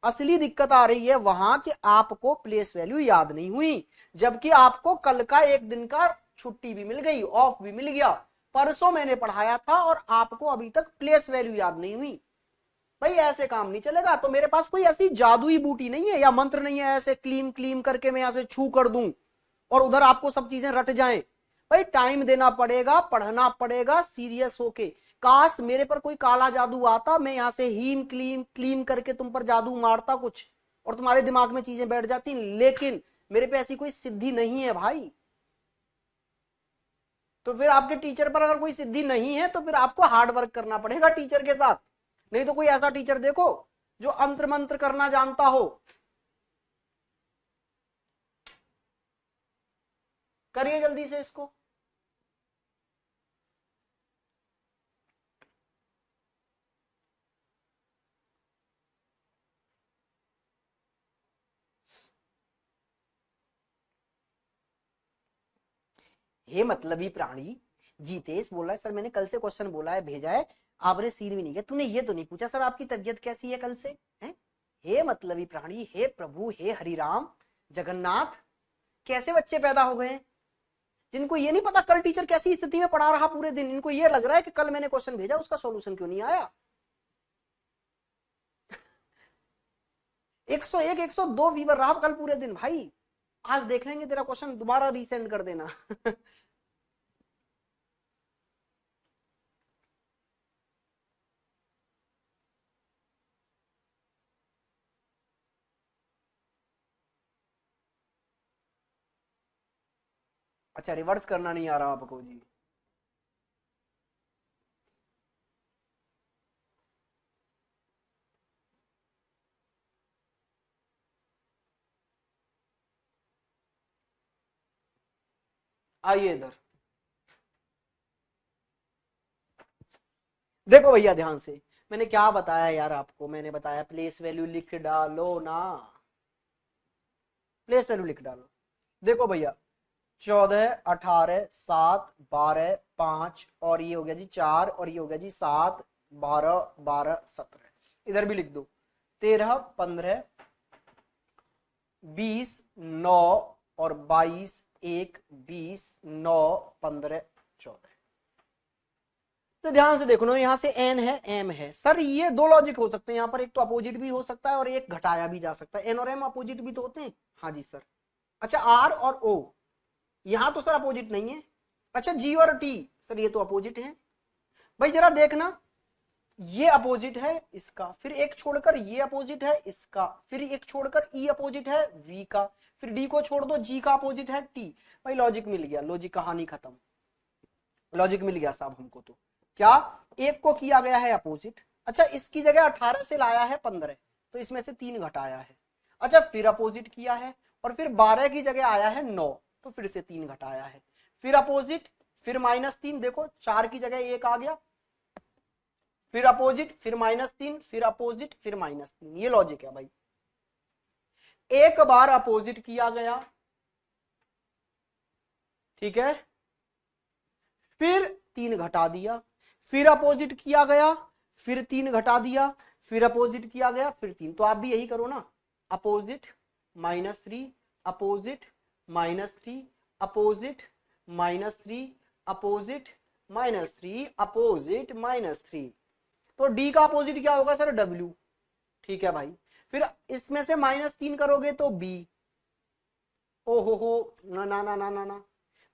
असली दिक्कत आ रही है वहां कि आपको प्लेस वैल्यू याद नहीं हुई, जबकि आपको कल का एक दिन का छुट्टी भी मिल गई, ऑफ भी मिल गया, परसों मैंने पढ़ाया था और आपको अभी तक प्लेस वैल्यू याद नहीं हुई। भाई ऐसे काम नहीं चलेगा। तो मेरे पास कोई ऐसी जादुई बूटी नहीं है या मंत्र नहीं है ऐसे क्लीम क्लीम करके मैं यहां से छू कर दूं और उधर आपको सब चीजें रट जाएं। भाई टाइम देना पड़ेगा, पढ़ना पड़ेगा सीरियस होके। काश मेरे पर कोई काला जादू आता, मैं यहां से हीम क्लीम क्लीम करके तुम पर जादू मारता कुछ और तुम्हारे दिमाग में चीजें बैठ जाती, लेकिन मेरे पे ऐसी कोई सिद्धि नहीं है भाई। तो फिर आपके टीचर पर अगर कोई सिद्धि नहीं है तो फिर आपको हार्ड वर्क करना पड़ेगा टीचर के साथ। नहीं तो कोई ऐसा टीचर देखो जो अंतर मंत्र करना जानता हो। करिए जल्दी से इसको। हे मतलबी प्राणी। जीतेश बोल रहा है सर मैंने कल से क्वेश्चन बोला है भेजा है आपने सीन भी नहीं किया। तूने ये तो नहीं पूछा सर आपकी तबीयत कैसी है कल से है? हे मतलबी प्राणी, हे प्रभु, हे हरिराम जगन्नाथ, कैसे बच्चे पैदा हो गए जिनको ये नहीं पता कल टीचर कैसी स्थिति में पढ़ा रहा पूरे दिन। इनको ये लग रहा है कि कल मैंने क्वेश्चन भेजा उसका सॉल्यूशन क्यों नहीं आया। 101 102 फीवर रहा कल पूरे दिन भाई। आज देख लेंगे तेरा क्वेश्चन दोबारा रीसेंड कर देना। अच्छा रिवर्स करना नहीं आ रहा आपको जी। आइए इधर देखो भैया ध्यान से। मैंने क्या बताया यार आपको, मैंने बताया प्लेस वैल्यू लिख डालो ना, प्लेस वैल्यू लिख डालो। देखो भैया 14 18 7 12 5 और ये हो गया जी 4 और ये हो गया जी 7 12 12 17 इधर भी लिख दो 13 15 20 9 और 22 1 20 9 15 14। तो ध्यान से देखो ना यहाँ से एन है एम है सर, ये दो लॉजिक हो सकते हैं यहाँ पर, एक तो अपोजिट भी हो सकता है और एक घटाया भी जा सकता है। एन और एम अपोजिट भी तो होते हैं। हाँ जी सर। अच्छा आर और ओ यहां तो सर अपोजिट नहीं है। अच्छा जी और टी सर ये तो अपोजिट है। भाई जरा देखना ये अपोजिट है इसका, फिर एक छोड़कर ये अपोजिट है इसका, फिर एक छोड़कर ई अपोजिट है वी का, फिर डी को छोड़ दो जी का अपोजिट है टी। भाई लॉजिक मिल गया, लॉजिक कहानी खत्म, लॉजिक मिल गया साहब हमको। तो क्या एक को किया गया है अपोजिट। अच्छा इसकी जगह 18 से लाया है 15 तो इसमें से 3 घटाया है। अच्छा फिर अपोजिट किया है और फिर 12 की जगह आया है 9 तो फिर से 3 घटाया है, फिर अपोजिट, फिर -3 देखो 4 की जगह 1 आ गया, फिर अपोजिट, फिर -3, फिर अपोजिट, फिर -3। ये लॉजिक है भाई। एक बार अपोजिट किया गया ठीक है, फिर 3 घटा दिया, फिर अपोजिट किया गया, फिर 3 घटा दिया, फिर अपोजिट किया गया, फिर 3। तो आप भी यही करो ना, opposite -3 opposite -3 opposite -3 opposite -3 opposite -3। तो डी का अपोजिट क्या होगा सर डब्ल्यू। ठीक है भाई, फिर इसमें से -3 करोगे तो बी। ओ हो ना ना ना ना ना ना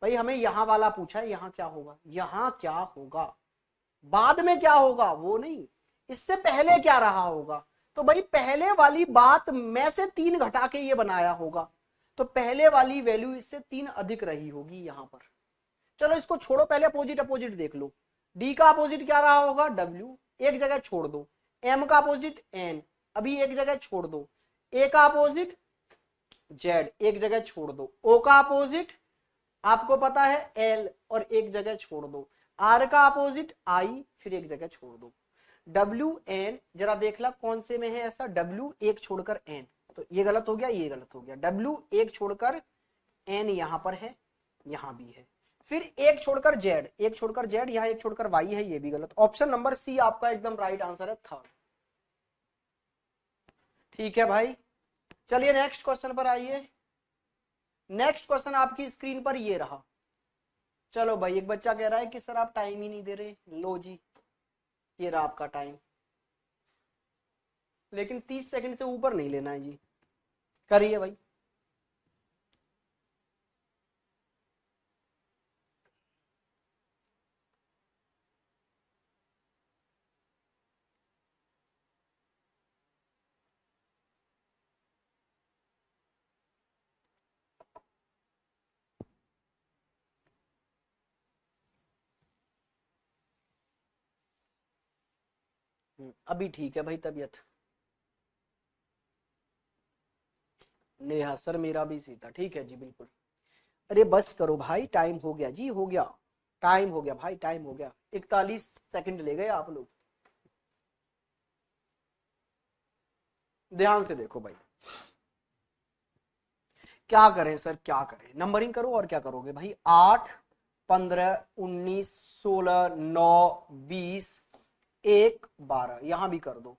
भाई हमें यहां वाला पूछा है, यहां क्या होगा, यहां क्या होगा, बाद में क्या होगा वो नहीं, इससे पहले क्या रहा होगा। तो भाई पहले वाली बात में से 3 घटा के ये बनाया होगा, तो पहले वाली वैल्यू इससे 3 अधिक रही होगी यहां पर। चलो इसको छोड़ो, पहले अपोजिट अपोजिट देख लो। डी का अपोजिट क्या रहा होगा डब्ल्यू, एक जगह छोड़ दो। एम का अपोजिट एन, अभी एक जगह छोड़ दो। ए का अपोजिट जेड, एक जगह छोड़ दो। ओ का अपोजिट आपको पता है एल और एक जगह छोड़ दो। आर का अपोजिट आई, फिर एक जगह छोड़ दो। डब्ल्यू एन जरा देख ला कौन से में है ऐसा, डब्ल्यू एक छोड़कर एन, तो ये गलत हो गया ये गलत हो गया। डब्ल्यू एक छोड़कर एन यहां पर है यहां भी है, फिर एक छोड़कर जेड, एक छोड़कर जेड, यहां एक छोड़कर वाई है, ये भी गलत। ऑप्शन नंबर सी आपका एकदम राइट आंसर है थर्ड। ठीक है भाई, चलिए नेक्स्ट क्वेश्चन पर आइए। नेक्स्ट क्वेश्चन आपकी स्क्रीन पर ये रहा। चलो भाई एक बच्चा कह रहा है कि सर आप टाइम ही नहीं दे रहे, लो जी ये रहा आपका टाइम, लेकिन 30 सेकंड से ऊपर नहीं लेना है जी, करिए भाई। अभी ठीक है भाई तबीयत। नेहा सर मेरा भी सीता ठीक है जी बिल्कुल। अरे बस करो भाई, टाइम हो गया जी, हो गया टाइम हो गया भाई, टाइम हो गया। 41 सेकंड ले गए आप लोग। ध्यान से देखो भाई, क्या करें सर क्या करें, नंबरिंग करो और क्या करोगे भाई। 8 15, 19, 16, 9, 20, 1, 12, यहां भी कर दो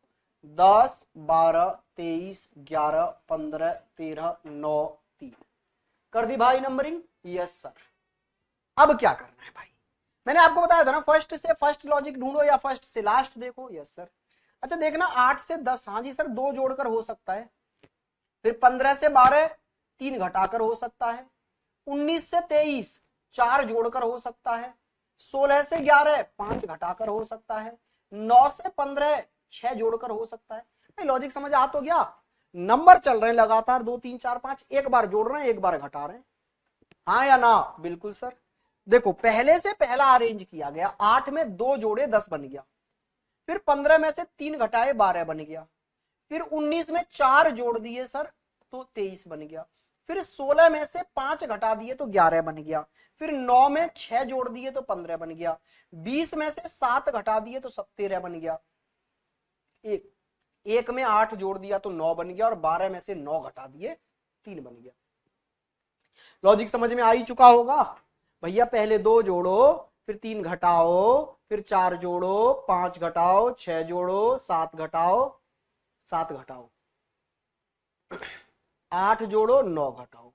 10, 12, 23, 11, 15, 13, 9, 3। कर दी भाई नंबरिंग? Yes sir. अब क्या करना है भाई? मैंने आपको बताया था ना, फर्स्ट से फर्स्ट लॉजिक ढूंढो या फर्स्ट से लास्ट देखो। Yes sir. अच्छा देखना 8 से 10, हाँ जी सर, 2 जोड़कर हो सकता है। फिर 15 से 12, 3 घटाकर हो सकता है। 19 से 23, 4 जोड़कर हो सकता है। 16 से 11, 5 घटाकर हो सकता है। 9 से 15, 6 जोड़कर हो सकता है। लॉजिक समझ आ तो गया? नंबर चल रहे हैं लगातार 2 3 4 5, एक बार जोड़ रहे हैं, एक बार घटा रहे हैं, हाँ या ना? बिल्कुल सर। देखो पहले से पहला अरेंज किया गया, 8 में 2 जोड़े 10 बन गया। फिर 15 में से 3 घटाए 12 बन गया। फिर 19 में 4 जोड़ दिए सर तो 23 बन गया। फिर 16 में से 5 घटा दिए तो 11 बन गया। फिर 9 में 6 जोड़ दिए तो 15 बन गया। 20 में से 7 घटा दिए तो 13 बन गया। एक में 8 जोड़ दिया तो 9 बन गया, और 12 में से 9 घटा दिए 3 बन गया। लॉजिक समझ में आ ही चुका होगा भैया। पहले 2 जोड़ो, फिर 3 घटाओ, फिर 4 जोड़ो, 5 घटाओ, 6 जोड़ो, 7 घटाओ, 7 घटाओ, 8 जोड़ो, 9 घटाओ।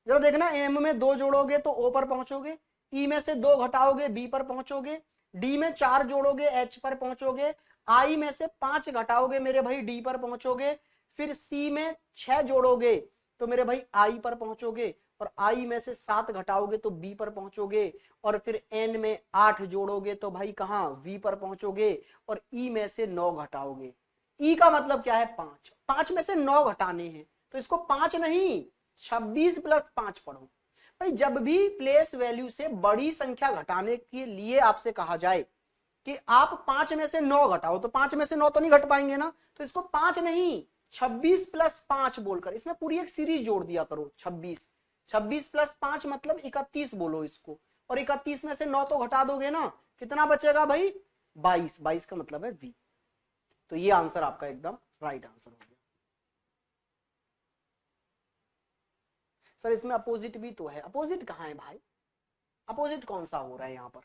जरा देखना, एम में 2 जोड़ोगे तो ओ पर पहुंचोगे, ई में से 2 घटाओगे बी पर पहुंचोगे, डी में 4 जोड़ोगे एच पर पहुंचोगे, आई में से 5 घटाओगे मेरे भाई डी पर पहुंचोगे, फिर सी में 6 जोड़ोगे तो मेरे भाई आई पर पहुंचोगे, और आई में से 7 घटाओगे तो बी पर पहुंचोगे, और फिर एन में 8 जोड़ोगे तो भाई कहां? वी पर पहुंचोगे, और ई में से 9 घटाओगे। ई का मतलब क्या है? 5। 5 में से 9 घटाने हैं तो इसको 5 नहीं 26 प्लस 5 पढ़ो भाई। जब भी प्लेस वैल्यू से बड़ी संख्या घटाने के लिए आपसे कहा जाए कि आप 5 में से 9 घटाओ, तो 5 में से 9 तो नहीं घट पाएंगे ना, तो इसको 5 नहीं 26 प्लस 5 बोलकर इसमें पूरी एक सीरीज जोड़ दिया करो। 26 प्लस 5 मतलब 31 बोलो इसको, और 31 में से 9 तो घटा दोगे ना, कितना बचेगा भाई? 22। 22 का मतलब है वी। तो ये आंसर आपका एकदम राइट आंसर हो गया। सर इसमें अपोजिट भी तो है। अपोजिट कहाँ है भाई? अपोजिट कौन सा हो रहा है यहाँ पर?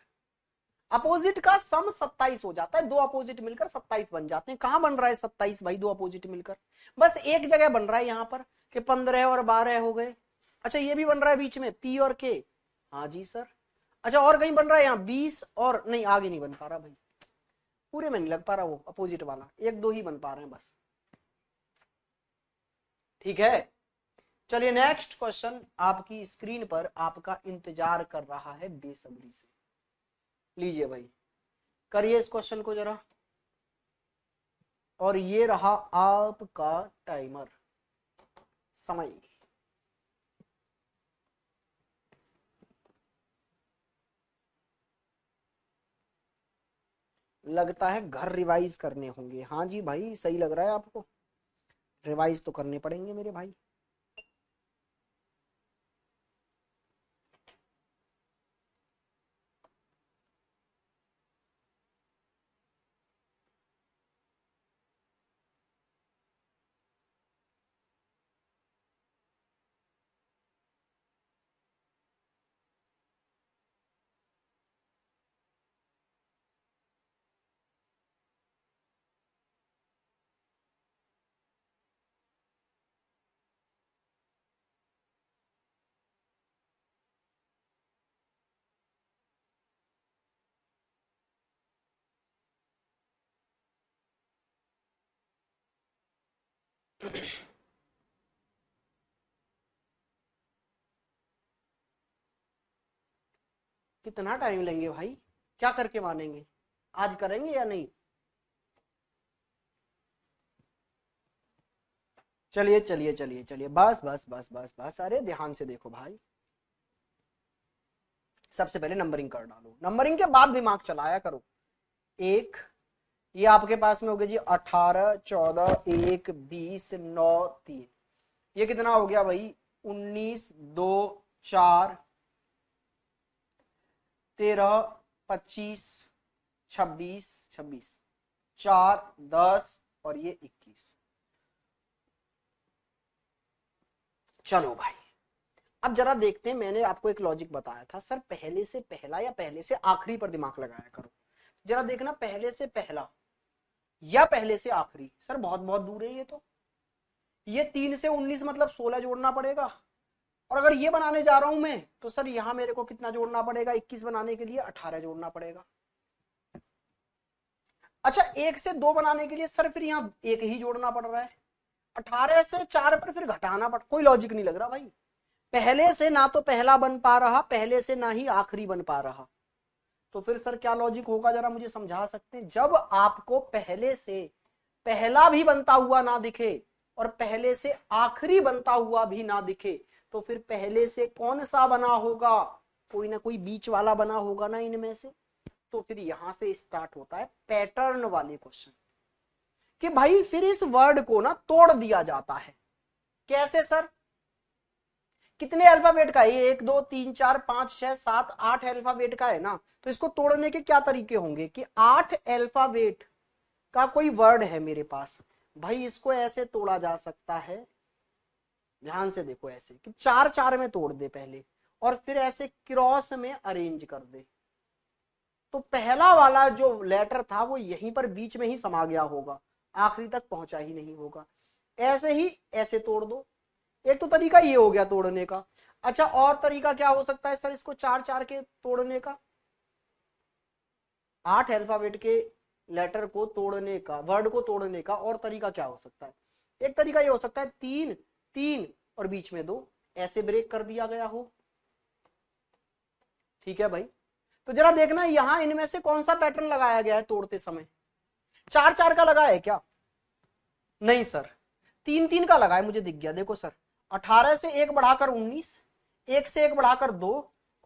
अपोजिट का सम 27 हो जाता है। 2 अपोजिट मिलकर 27 बन जाते हैं। कहां बन रहा है 27 भाई? 2 अपोजिट मिलकर बस एक जगह बन रहा है यहाँ पर कि 15 और 12 हो गए। अच्छा ये भी बन रहा है बीच में पी और के? हाँ जी सर। अच्छा और कहीं बन रहा है यहाँ 20 और नहीं, आगे नहीं बन पा रहा भाई, पूरे में नहीं लग पा रहा वो अपोजिट वाला, 1 2 ही बन पा रहे हैं बस। ठीक है चलिए नेक्स्ट क्वेश्चन आपकी स्क्रीन पर आपका इंतजार कर रहा है बेसब्री से। लीजिए भाई करिए इस क्वेश्चन को जरा, और ये रहा आपका टाइमर समय। लगता है घर रिवाइज करने होंगे। हाँ जी भाई सही लग रहा है आपको, रिवाइज तो करने पड़ेंगे मेरे भाई। कितना टाइम लेंगे भाई? क्या करके मानेंगे? आज करेंगे या नहीं? चलिए चलिए चलिए चलिए, बस बस बस बस बस, अरे ध्यान से देखो भाई। सबसे पहले नंबरिंग कर डालो, नंबरिंग के बाद दिमाग चलाया करो। एक, ये आपके पास में हो गया जी 18, 14, 1, 20, 9, 3। ये कितना हो गया भाई? 19, 2, 4, 13, 25, 26, 26, 4, 10 और ये 21। चलो भाई अब जरा देखते हैं, मैंने आपको एक लॉजिक बताया था सर, पहले से पहला या पहले से आखिरी पर दिमाग लगाया करो। जरा देखना, पहले से पहला या पहले से आखिरी, सर बहुत बहुत दूर है ये तो। ये 3 से 19 मतलब 16 जोड़ना पड़ेगा, और अगर ये बनाने जा रहा हूं मैं तो सर यहां मेरे को कितना जोड़ना पड़ेगा, 21 बनाने के लिए 18 जोड़ना पड़ेगा। अच्छा 1 से 2 बनाने के लिए सर फिर यहां 1 ही जोड़ना पड़ रहा है, 18 से 4 पर फिर घटाना पड़, कोई लॉजिक नहीं लग रहा भाई। पहले से ना तो पहला बन पा रहा, पहले से ना ही आखिरी बन पा रहा, तो फिर सर क्या लॉजिक होगा, जरा मुझे समझा सकते हैं। जब आपको पहले से पहला भी बनता हुआ ना दिखे और पहले से आखिरी बनता हुआ भी ना दिखे, तो फिर पहले से कौन सा बना होगा, कोई ना कोई बीच वाला बना होगा ना इनमें से। तो फिर यहां से स्टार्ट होता है पैटर्न वाले क्वेश्चन, कि भाई फिर इस वर्ड को ना तोड़ दिया जाता है। कैसे सर, कितने अल्फाबेट का है, 1 2 3 4 5 6 7 8 अल्फाबेट का है ना, तो इसको तोड़ने के क्या तरीके होंगे कि 8 अल्फाबेट का कोई वर्ड है मेरे पास, भाई इसको ऐसे तोड़ा जा सकता है, ध्यान से देखो, ऐसे कि 4 4 में तोड़ दे पहले और फिर ऐसे क्रॉस में अरेंज कर दे, तो पहला वाला जो लेटर था वो यहीं पर बीच में ही समा गया होगा, आखिरी तक पहुंचा ही नहीं होगा। ऐसे ही ऐसे तोड़ दो, एक तो तरीका ये हो गया तोड़ने का। अच्छा और तरीका क्या हो सकता है सर इसको 4 4 के तोड़ने का, 8 अल्फाबेट के लेटर को तोड़ने का, वर्ड को तोड़ने का और तरीका क्या हो सकता है। एक तरीका ये हो सकता है 3 3 और बीच में 2, ऐसे ब्रेक कर दिया गया हो। ठीक है भाई, तो जरा देखना यहां इनमें से कौन सा पैटर्न लगाया गया है तोड़ते समय, 4 4 का लगा है क्या, नहीं सर 3 3 का लगा है, मुझे दिख गया, देखो सर 18 से 1 बढ़ाकर 19, 1 से 1 बढ़ाकर 2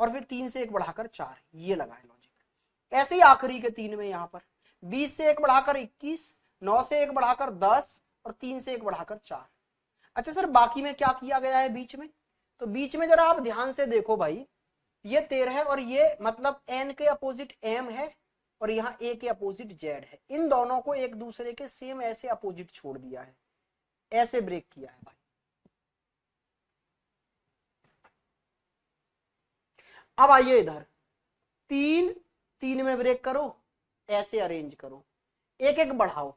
और फिर 3 से 1 बढ़ाकर 4, ये लगा है लॉजिक। ऐसे ही आखिरी के 3 में यहां पर 20 से 1 बढ़ाकर 21, 9 से 1 बढ़ाकर 10 और 3 से 1 बढ़ाकर 4। अच्छा सर बाकी में क्या किया गया है बीच में, तो बीच में जरा आप ध्यान से देखो भाई, ये 13 है और ये मतलब n के अपोजिट m है और यहाँ a के अपोजिट z है, इन दोनों को एक दूसरे के सेम ऐसे अपोजिट छोड़ दिया है, ऐसे ब्रेक किया है भाई। अब आइए इधर 3 3 में ब्रेक करो, ऐसे अरेंज करो, एक एक बढ़ाओ,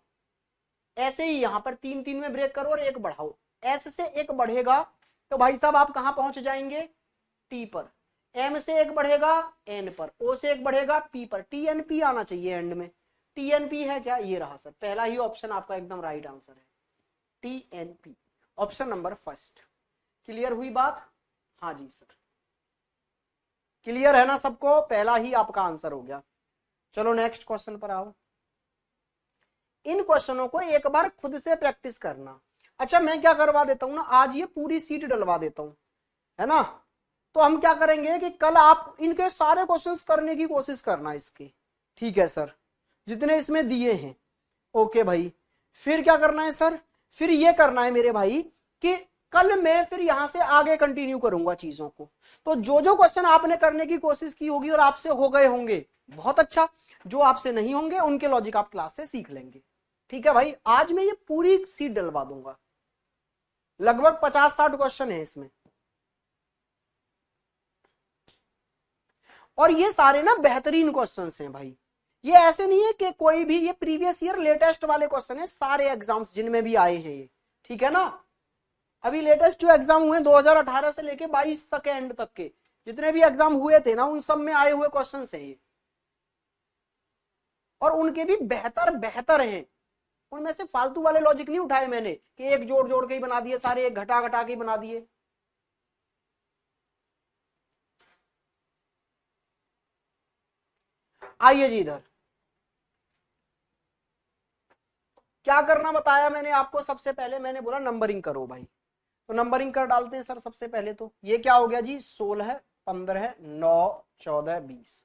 ऐसे ही यहां पर 3 3 में ब्रेक करो और एक बढ़ाओ, ऐसे से एक बढ़ेगा तो भाई साहब आप कहां पहुंच जाएंगे, टी पर, एम से एक बढ़ेगा एन पर, ओ से एक बढ़ेगा पी पर, टीएनपी आना चाहिए एंड में, टीएनपी है क्या, ये रहा सर, पहला ही ऑप्शन आपका एकदम राइट आंसर है, TNP, option number first. Clear हुई बात, हाँ जी सर, क्लियर है ना सबको, पहला ही आपका आंसर हो गया। चलो नेक्स्ट क्वेश्चन पर आओ, इन क्वेश्चनों को एक बार खुद से प्रैक्टिस करना। अच्छा मैं क्या करवा देता हूं ना, आज ये पूरी सीट डलवा देता हूं, है ना, तो हम क्या करेंगे कि कल आप इनके सारे क्वेश्चंस करने की कोशिश करना इसके, ठीक है सर, जितने इसमें दिए हैं। ओके भाई, फिर क्या करना है सर, फिर ये करना है मेरे भाई कि कल मैं फिर यहां से आगे कंटिन्यू करूंगा चीजों को, तो जो जो क्वेश्चन आपने करने की कोशिश की होगी और आपसे हो गए होंगे बहुत अच्छा, जो आपसे नहीं होंगे उनके लॉजिक आप क्लास से सीख लेंगे। ठीक है भाई, आज मैं ये पूरी सीट डलवा दूंगा, लगभग 50-60 क्वेश्चन है इसमें, और ये सारे ना बेहतरीन क्वेश्चंस हैं भाई, ये ऐसे नहीं है कि कोई भी, ये प्रीवियस ईयर लेटेस्ट वाले क्वेश्चन है सारे एग्जाम्स जिनमें भी आए हैं ये, ठीक है ना। अभी लेटेस्ट जो एग्जाम हुए 2018 से लेके 22 तक एंड तक के जितने भी एग्जाम हुए थे ना, उन सब में आए हुए क्वेश्चन हैं ये, और उनके भी बेहतर बेहतर हैं, उनमें से फालतू वाले लॉजिक नहीं उठाए मैंने कि एक जोड़ जोड़ के ही बना दिए सारे, एक घटा घटा के ही बना दिए। आइए जी इधर, क्या करना बताया मैंने आपको, सबसे पहले मैंने बोला नंबरिंग करो भाई, तो नंबरिंग कर डालते हैं सर। सबसे पहले तो ये क्या हो गया जी, 16 15 9 14 20,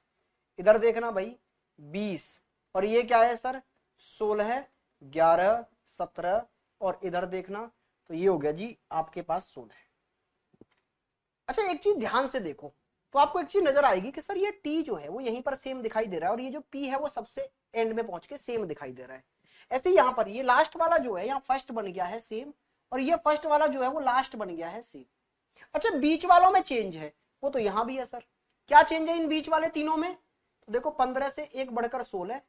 इधर देखना भाई 20, और ये क्या है सर 16 11 17, और इधर देखना तो ये हो गया जी आपके पास 16। अच्छा एक चीज ध्यान से देखो, तो आपको एक चीज नजर आएगी कि सर ये टी जो है वो यहीं पर सेम दिखाई दे रहा है, और ये जो पी है वो सबसे एंड में पहुंच के सेम दिखाई दे रहा है। ऐसे ही यहाँ पर ये लास्ट वाला जो है यहाँ फर्स्ट बन गया है सेम, और ये फर्स्ट वाला जो है वो लास्ट बन गया है सेम। अच्छा बीच वालों में चेंज है, वो तो यहां भी है सर। क्या चेंज है इन बीच वाले तीनों में? तो देखो 15 से 1 बढ़कर 16,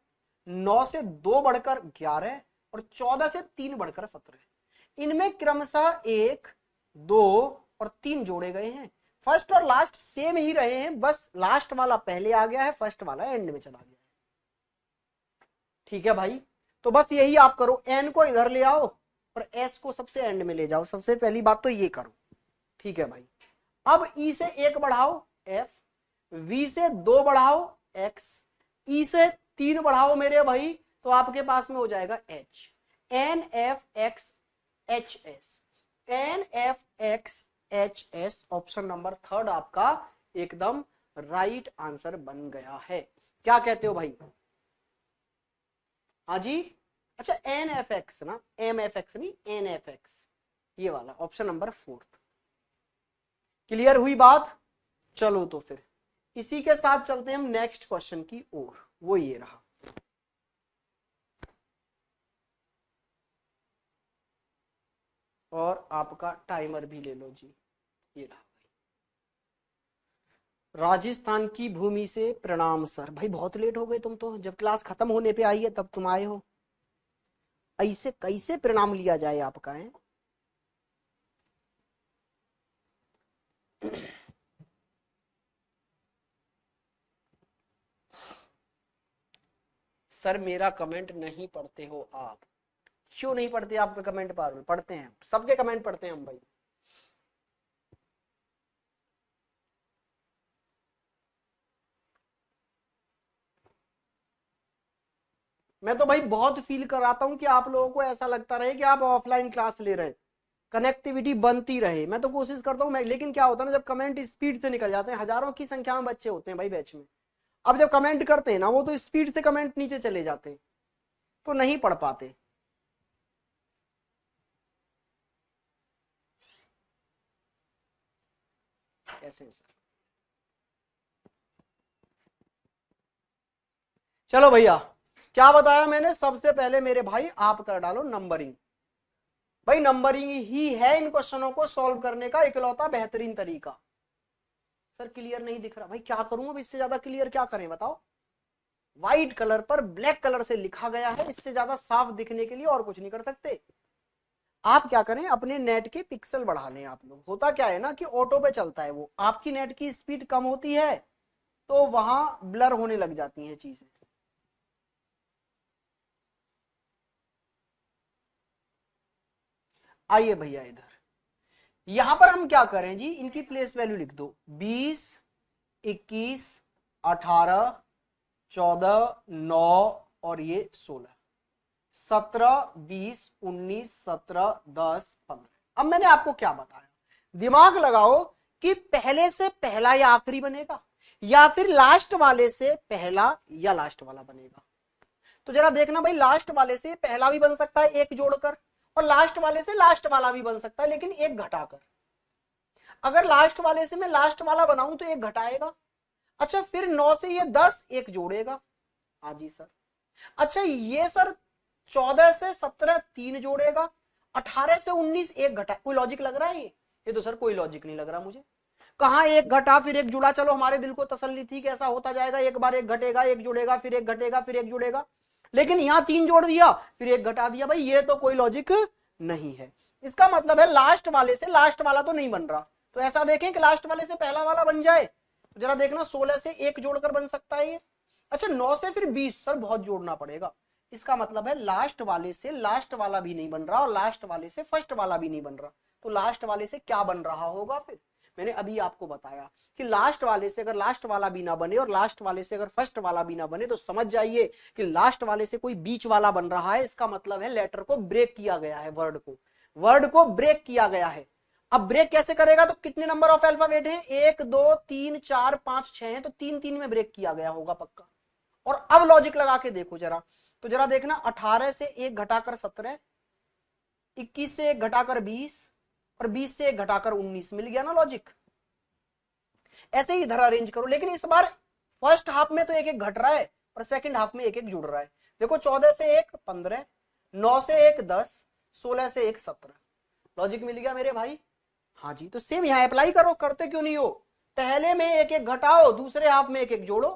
9 से 2 बढ़कर 11 और 14 से 3 बढ़कर 17। इनमें क्रमशः 1, 2 और 3 जोड़े गए हैं। फर्स्ट और लास्ट सेम ही रहे हैं, बस लास्ट वाला पहले आ गया है, फर्स्ट वाला एंड में चला गया है। ठीक है भाई, तो बस यही आप करो, एन को इधर ले आओ और एस को सबसे एंड में ले जाओ। सबसे पहली बात तो ये करो। ठीक है भाई, अब ई से 1 बढ़ाओ एफ, वी से 2 बढ़ाओ एक्स, ई से 3 बढ़ाओ मेरे भाई, तो आपके पास में हो जाएगा H. N F X H S, N F X H S, option number 3 आपका एकदम राइट आंसर बन गया है। क्या कहते हो भाई? हाँ जी। अच्छा एन एफ एक्स ना, एम एफ एक्स नहीं, एन एफ एक्स, ये वाला ऑप्शन नंबर 4। क्लियर हुई बात? चलो तो फिर इसी के साथ चलते हैं हम नेक्स्ट क्वेश्चन की ओर, वो ये रहा। और आपका टाइमर भी ले लो जी, ये रहा। राजस्थान की भूमि से प्रणाम सर। भाई बहुत लेट हो गए तुम तो, जब क्लास खत्म होने पे आई है तब तुम आए हो। ऐसे कैसे प्रणाम लिया जाए आपका है? सर मेरा कमेंट नहीं पढ़ते हो आप? क्यों नहीं पढ़ते आपका कमेंट? पढ़ते हैं, सबके कमेंट पढ़ते हैं हम भाई। मैं तो भाई बहुत फील कराता हूं कि आप लोगों को ऐसा लगता रहे कि आप ऑफलाइन क्लास ले रहे हैं, कनेक्टिविटी बनती रहे। मैं तो कोशिश करता हूं मैं, लेकिन क्या होता है ना, जब कमेंट स्पीड से निकल जाते हैं, हजारों की संख्या में बच्चे होते हैं भाई बैच में, अब जब कमेंट करते हैं ना वो तो स्पीड से कमेंट नीचे चले जाते हैं, तो नहीं पढ़ पाते। कैसे सर? चलो भैया, क्या बताया मैंने? सबसे पहले मेरे भाई आप कर डालो नंबरिंग। भाई नंबरिंग ही है इन क्वेश्चनों को सॉल्व करने का इकलौता बेहतरीन तरीका। सर क्लियर नहीं दिख रहा? भाई क्या करूं अब, इससे ज्यादा क्लियर क्या करें बताओ? व्हाइट कलर पर ब्लैक कलर से लिखा गया है, इससे ज्यादा साफ दिखने के लिए और कुछ नहीं कर सकते। आप क्या करें, अपने नेट के पिक्सल बढ़ा लें आप लोग। होता क्या है ना कि ऑटो पे चलता है वो, आपकी नेट की स्पीड कम होती है तो वहां ब्लर होने लग जाती हैं चीजें। आइए भैया इधर, यहां पर हम क्या करें जी, इनकी प्लेस वैल्यू लिख दो। 20, 21, 18, 14, 9 और ये 16, 17, 20, 19, 17, 10, 15। अब मैंने आपको क्या बताया, दिमाग लगाओ कि पहले से पहला या आखिरी बनेगा, या फिर लास्ट वाले से पहला या लास्ट वाला बनेगा। तो जरा देखना भाई, लास्ट वाले से पहला भी बन सकता है एक जोड़कर, और लास्ट वाले से लास्ट वाला भी बन सकता है लेकिन एक घटाकर। अगर लास्ट वाले से मैं लास्ट वाला बनाऊं तो एक घटाएगा। अच्छा फिर 9 से ये 10 एक जोड़ेगा। हाँ जी सर। अच्छा ये सर 14 से 17 3 जोड़ेगा, 18 से 19 एक घटा। कोई लॉजिक लग रहा है ये तो सर कोई लॉजिक नहीं लग रहा मुझे। कहां एक घटा फिर एक जुड़ा? चलो हमारे दिल को तसल्ली थी कि ऐसा होता जाएगा, एक बार एक घटेगा, एक जुड़ेगा, फिर एक घटेगा, फिर एक जुड़ेगा। लेकिन यहां 3 जोड़ दिया फिर एक घटा दिया। भाई ये तो कोई लॉजिक नहीं है। इसका मतलब है लास्ट वाले से लास्ट वाला तो नहीं बन रहा। तो ऐसा देखें कि लास्ट वाले से पहला वाला बन जाए, तो जरा देखना 16 से एक जोड़कर बन सकता है ये। अच्छा 9 से फिर 20, सर बहुत जोड़ना पड़ेगा। इसका मतलब है लास्ट वाले से लास्ट वाला भी नहीं बन रहा और लास्ट वाले से फर्स्ट वाला भी नहीं बन रहा। तो लास्ट वाले से क्या बन रहा होगा फिर? मैंने अभी आपको बताया कि लास्ट वाले से अगर लास्ट वाला भी ना बने और लास्ट वाले से अगर फर्स्ट वाला भी ना बने, तो समझ जाइए कि लास्ट वाले से कोई बीच वाला बन रहा है। इसका मतलब है लेटर को ब्रेक किया गया है, वर्ड को ब्रेक किया गया है। अब ब्रेक कैसे करेगा? तो कितने नंबर ऑफ अल्फाबेट हैं? 1 2 3 4 5 6 हैं, तो 3 3 में ब्रेक किया गया होगा पक्का। और अब लॉजिक लगा के देखो जरा, तो जरा देखना 18 से एक घटाकर 17, 21 से एक घटाकर 20 और 20 से एक घटाकर 19, मिल गया ना लॉजिक? ऐसे ही इधर अरेंज करो, लेकिन इस बार फर्स्ट हाफ में तो एक एक घट रहा है और सेकंड हाफ में एक एक जुड़ रहा है। देखो 14 से एक 15, 9 से एक 10, 16 से एक 17। लॉजिक मिल गया मेरे भाई? हाँ जी, तो सेम यहाँ अप्लाई करो, करते क्यों नहीं हो? पहले में एक एक घटाओ, दूसरे हाफ में एक एक जोड़ो।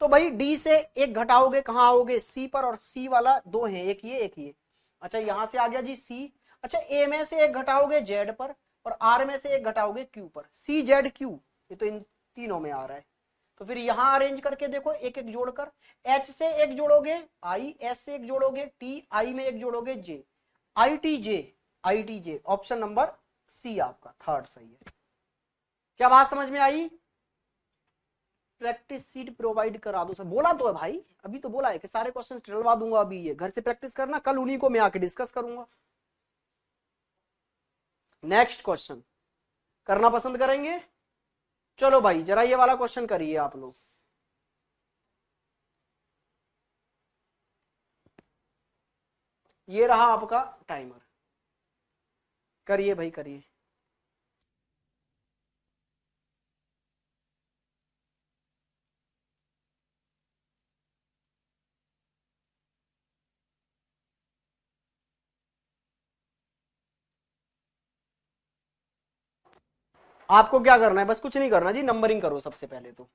तो भाई डी से एक घटाओगे कहां आओगे? सी पर, और सी वाला दो है, एक ये एक ये। अच्छा यहां से आ गया जी सी। अच्छा ए में से एक घटाओगे जेड पर, और आर में से एक घटाओगे क्यू पर। सी जेड क्यू, ये तो इन तीनों में आ रहा है। तो फिर यहां अरेंज करके देखो, एक एक जोड़कर। एच से एक जोड़ोगे आई, एस से एक जोड़ोगे टी, आई में एक जोड़ोगे J, I T J, I T J. Option number C आपका थर्ड सही है। क्या बात समझ में आई? प्रैक्टिस सीट प्रोवाइड करा दो सर, बोला तो है भाई, अभी तो बोला है कि सारे क्वेश्चन डलवा दूंगा। अभी ये घर से प्रैक्टिस करना, कल उन्हीं को मैं आके डिस्कस करूंगा। नेक्स्ट क्वेश्चन करना पसंद करेंगे? चलो भाई जरा ये वाला क्वेश्चन करिए आप लोग। ये रहा आपका टाइमर, करिए भाई करिए। आपको क्या करना है, बस कुछ नहीं करना जी, नंबरिंग करो सबसे पहले तो।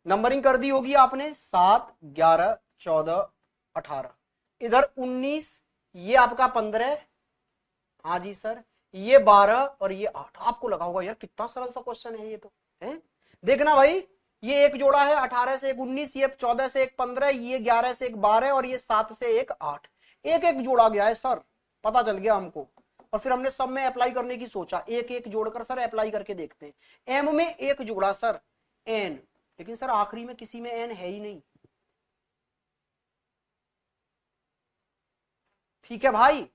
नंबरिंग कर दी होगी आपने, 7, 11, 14, 18, इधर 19, ये आपका 15, हाँ जी सर, ये 12 और ये 8। आपको लगा होगा यार कितना सरल सा क्वेश्चन है ये तो, है? देखना भाई, ये एक जोड़ा है 18 से एक 19, ये 14 से एक 15, ये 11 से एक 12 और ये 7 से एक 8। एक एक जोड़ा गया है सर, पता चल गया हमको। और फिर हमने सब में अप्लाई करने की सोचा, एक एक जोड़कर सर अप्लाई करके देखते हैं। एम में एक जोड़ा सर एन, लेकिन सर आखिरी में किसी में एन है ही नहीं। ठीक है भाई,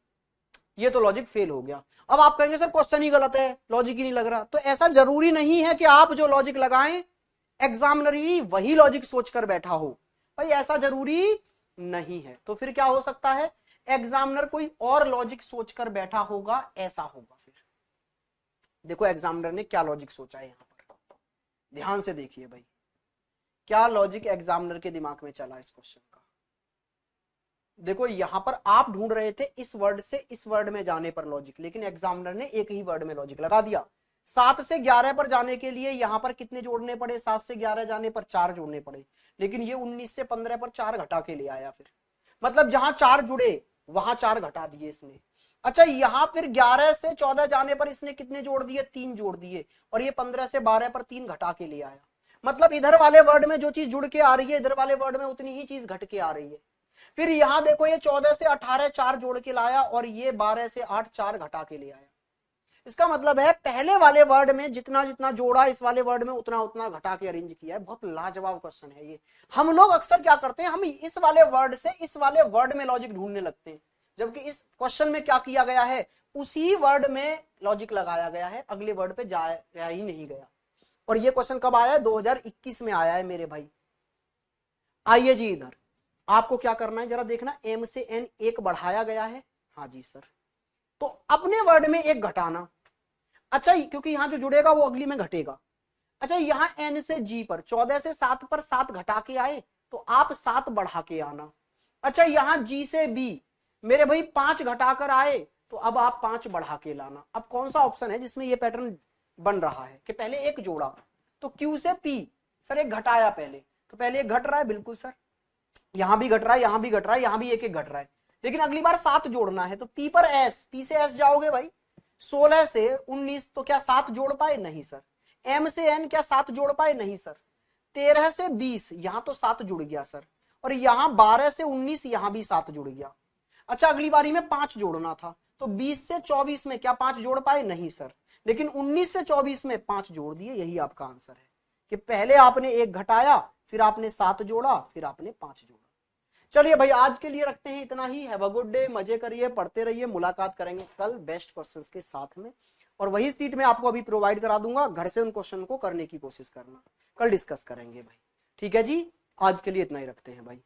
ये तो लॉजिक फेल हो गया। अब आप कहेंगे सर क्वेश्चन ही गलत है, लॉजिक ही नहीं लग रहा। तो ऐसा जरूरी नहीं है कि आप जो लॉजिक लगाएं एग्जामिनर भी वही लॉजिक सोचकर बैठा हो, भाई ऐसा जरूरी नहीं है। तो फिर क्या हो सकता है, एग्जामिनर कोई और लॉजिक सोचकर बैठा होगा, ऐसा होगा। फिर देखो एग्जामिनर ने क्या लॉजिक सोचा है यहां पर, ध्यान से देखिए भाई, क्या लॉजिक एग्जामिनर के दिमाग में चला इस क्वेश्चन का। देखो यहां पर आप ढूंढ रहे थे इस वर्ड से इस वर्ड में जाने पर लॉजिक, लेकिन एग्जामिनर ने एक ही वर्ड में लॉजिक लगा दिया। 7 से 11 पर जाने के लिए यहां पर कितने जोड़ने पड़े? 7 से 11 जाने पर 4 जोड़ने पड़े, लेकिन ये 19 से 15 पर 4 घटा के ले आया। फिर मतलब जहां 4 जुड़े वहां 4 घटा दिए इसने। अच्छा यहां फिर 11 से 14 जाने पर इसने कितने जोड़ दिए? 3 जोड़ दिए, और ये 15 से 12 पर 3 घटा के ले आया। मतलब इधर वाले वर्ड में जो चीज जुड़ के आ रही है, इधर वाले वर्ड में उतनी ही चीज घट के आ रही है। फिर यहां देखो, ये 14 से 18 4 जोड़ के लाया, और ये 12 से 8 4 घटा के ले आया। इसका मतलब है पहले वाले वर्ड में जितना जितना जोड़ा, इस वाले वर्ड में उतना उतना घटा के अरेंज किया है। बहुत लाजवाब क्वेश्चन है ये। हम लोग अक्सर क्या करते हैं, हम इस वाले वर्ड से इस वाले वर्ड में लॉजिक ढूंढने लगते हैं, जबकि इस क्वेश्चन में क्या किया गया है, उसी वर्ड में लॉजिक लगाया गया है, अगले वर्ड पे जाया ही नहीं गया। और ये क्वेश्चन कब आया है? 2021 में आया है मेरे भाई। आइए जी इधर, आपको क्या करना है जरा देखना, एम से एन एक बढ़ाया गया है, हाँ जी सर, तो अपने वर्ड में एक घटाना। अच्छा क्योंकि यहां जो जुड़ेगा वो अगली में घटेगा। अच्छा यहां एन से जी पर 14 से 7 पर 7 घटा के आए, तो आप 7 बढ़ा के आना। अच्छा यहां जी से बी मेरे भाई 5 घटाकर आए, तो अब आप 5 बढ़ा के लाना। अब कौन सा ऑप्शन है जिसमें ये पैटर्न बन रहा है कि पहले एक जोड़ा, तो क्यू से पी सर एक घटाया पहले, तो पहले एक घट रहा है, बिल्कुल सर, यहां भी घट रहा है, यहां भी घट रहा है, यहां भी एक एक घट रहा है, लेकिन अगली बार 7 जोड़ना है। तो पी पर एस, पी से एस जाओगे भाई, 16 से 19 तो क्या 7 जोड़ पाए? नहीं सर। एम से एन क्या 7 जोड़ पाए? नहीं सर। 13 से 20 यहां तो 7 जुड़ गया सर, और यहां 12 से 19 यहां भी 7 जुड़ गया। अच्छा अगली बारी में 5 जोड़ना था, तो 20 से 24 में क्या 5 जोड़ पाए? नहीं सर, लेकिन 19 से 24 में 5 जोड़ दिए। यही आपका आंसर है कि पहले आपने एक घटाया, फिर आपने 7 जोड़ा, फिर आपने 5 जोड़ा। चलिए भाई आज के लिए रखते हैं इतना ही। हैव अ गुड डे, मजे करिए, पढ़ते रहिए। मुलाकात करेंगे कल बेस्ट क्वेश्चंस के साथ में, और वही सीट मैं आपको अभी प्रोवाइड करा दूंगा, घर से उन क्वेश्चन को करने की कोशिश करना, कल डिस्कस करेंगे भाई। ठीक है जी, आज के लिए इतना ही रखते हैं भाई।